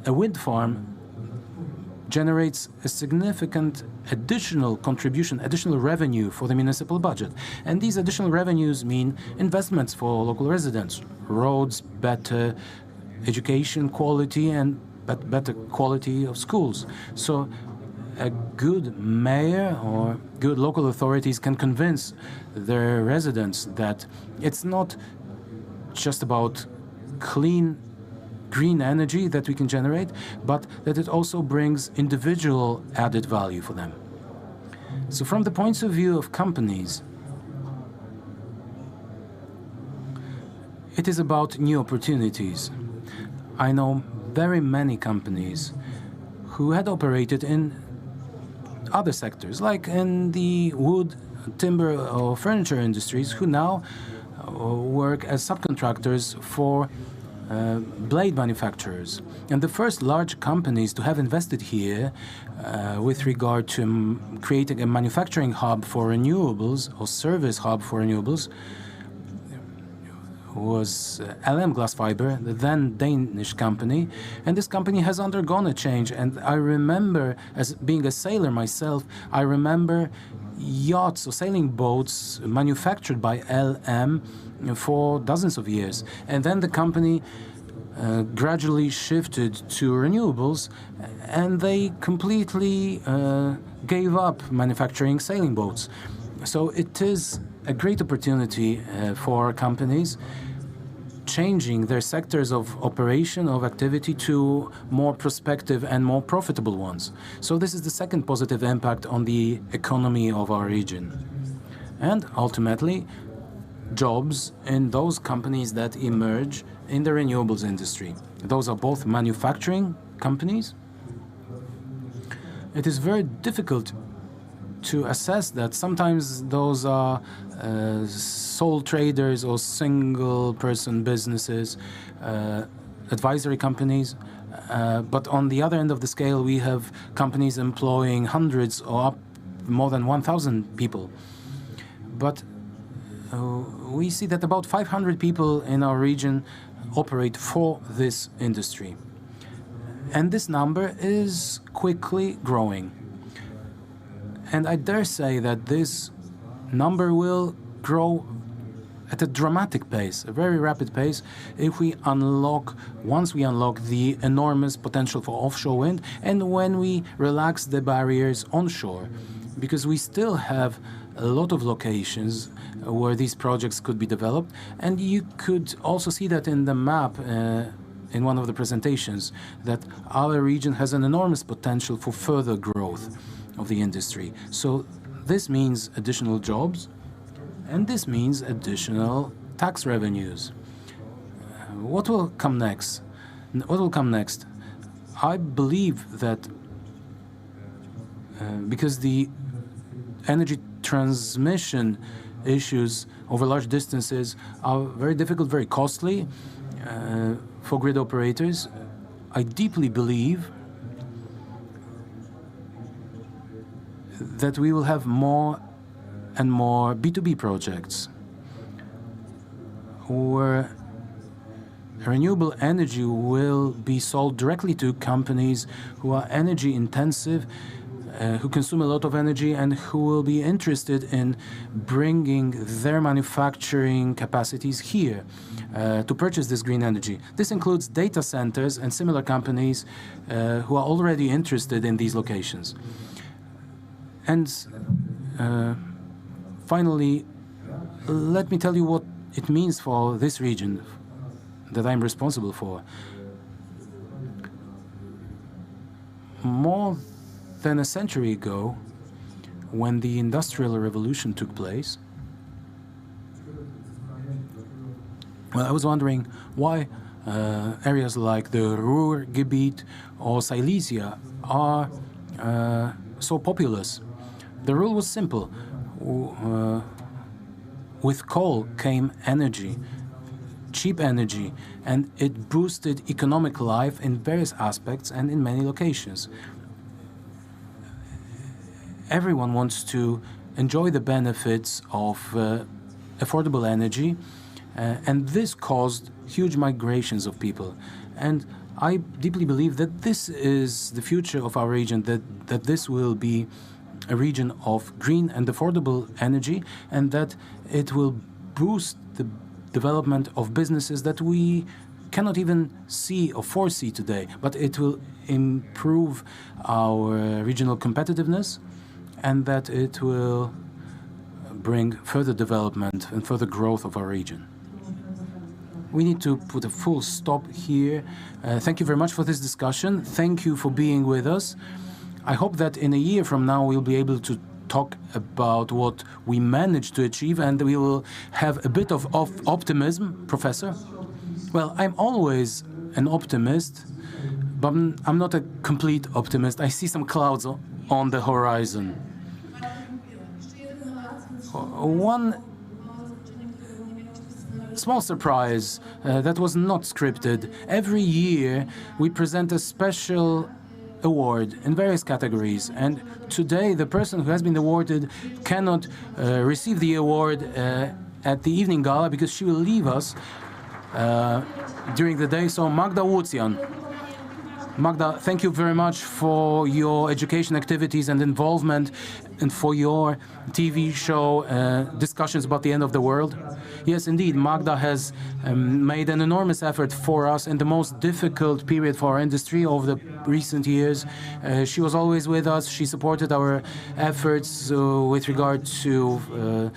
a wind farm generates a significant additional contribution, additional revenue for the municipal budget. And these additional revenues mean investments for local residents, roads, better education quality, and better quality of schools. So a good mayor or good local authorities can convince their residents that it's not just about clean green energy that we can generate, but that it also brings individual added value for them. So from the point of view of companies, it is about new opportunities. I know very many companies who had operated in other sectors, like in the wood, timber, or furniture industries, who now work as subcontractors for blade manufacturers. And the first large companies to have invested here with regard to creating a manufacturing hub for renewables or service hub for renewables was LM Glass Fiber, the then Danish company. And this company has undergone a change. And I remember, as being a sailor myself, I remember yachts or sailing boats manufactured by LM for dozens of years. And then the company gradually shifted to renewables, and they completely gave up manufacturing sailing boats. So it is a great opportunity for companies changing their sectors of operation, of activity, to more prospective and more profitable ones. So this is the second positive impact on the economy of our region. And ultimately, jobs in those companies that emerge in the renewables industry. Those are both manufacturing companies. It is very difficult to assess that. Sometimes those are sole traders or single-person businesses, advisory companies. But on the other end of the scale, we have companies employing hundreds or up more than 1,000 people. But we see that about 500 people in our region operate for this industry. And this number is quickly growing. And I dare say that this number will grow at a dramatic pace, a very rapid pace, if we once we unlock the enormous potential for offshore wind and when we relax the barriers onshore. Because we still have a lot of locations where these projects could be developed. And you could also see that in the map in one of the presentations, that our region has an enormous potential for further growth of the industry. So this means additional jobs, and this means additional tax revenues. What will come next? I believe that because the energy transmission issues over large distances are very difficult, very costly for grid operators, I deeply believe that we will have more and more B2B projects where renewable energy will be sold directly to companies who are energy intensive, who consume a lot of energy, and who will be interested in bringing their manufacturing capacities here to purchase this green energy. This includes data centers and similar companies who are already interested in these locations. And finally, let me tell you what it means for this region that I'm responsible for. More than a century ago, when the Industrial Revolution took place, Well, I was wondering why areas like the Ruhrgebiet or Silesia are so populous. The rule was simple. With coal came energy, cheap energy, and it boosted economic life in various aspects and in many locations. Everyone wants to enjoy the benefits of affordable energy, and this caused huge migrations of people. And I deeply believe that this is the future of our region, that this will be a region of green and affordable energy, and that it will boost the development of businesses that we cannot even see or foresee today, but it will improve our regional competitiveness, and that it will bring further development and further growth of our region. We need to put a full stop here. Thank you very much for this discussion. Thank you for being with us. I hope that in a year from now we'll be able to talk about what we managed to achieve, and we will have a bit of optimism. Professor? Well, I'm always an optimist, but I'm not a complete optimist. I see some clouds on the horizon. One small surprise that was not scripted. Every year we present a special award in various categories, and today the person who has been awarded cannot receive the award at the evening gala because she will leave us during the day. So Magda Łucjan. Magda, thank you very much for your education activities and involvement, and for your TV show discussions about the end of the world. Yes, indeed, Magda has made an enormous effort for us in the most difficult period for our industry over the recent years. She was always with us. She supported our efforts with regard to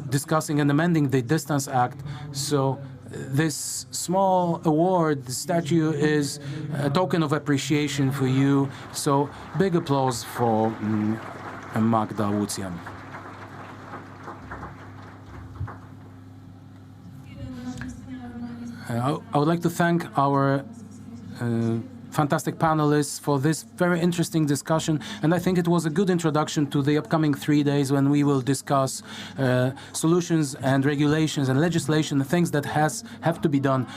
discussing and amending the Distance Act. So this small award, the statue, is a token of appreciation for you. So big applause for Magda Łucjan. I would like to thank our fantastic panelists for this very interesting discussion, and I think it was a good introduction to the upcoming 3 days when we will discuss solutions and regulations and legislation, the things that have to be done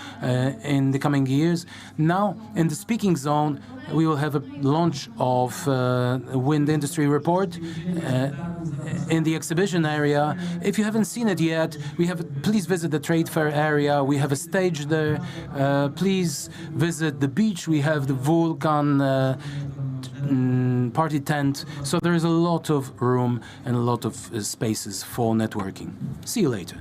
in the coming years. Now, in the speaking zone, we will have a launch of a wind industry report in the exhibition area. If you haven't seen it yet, please visit the trade fair area. We have a stage there. Please visit the beach. We have the Vulcan party tent. So there is a lot of room and a lot of spaces for networking. See you later.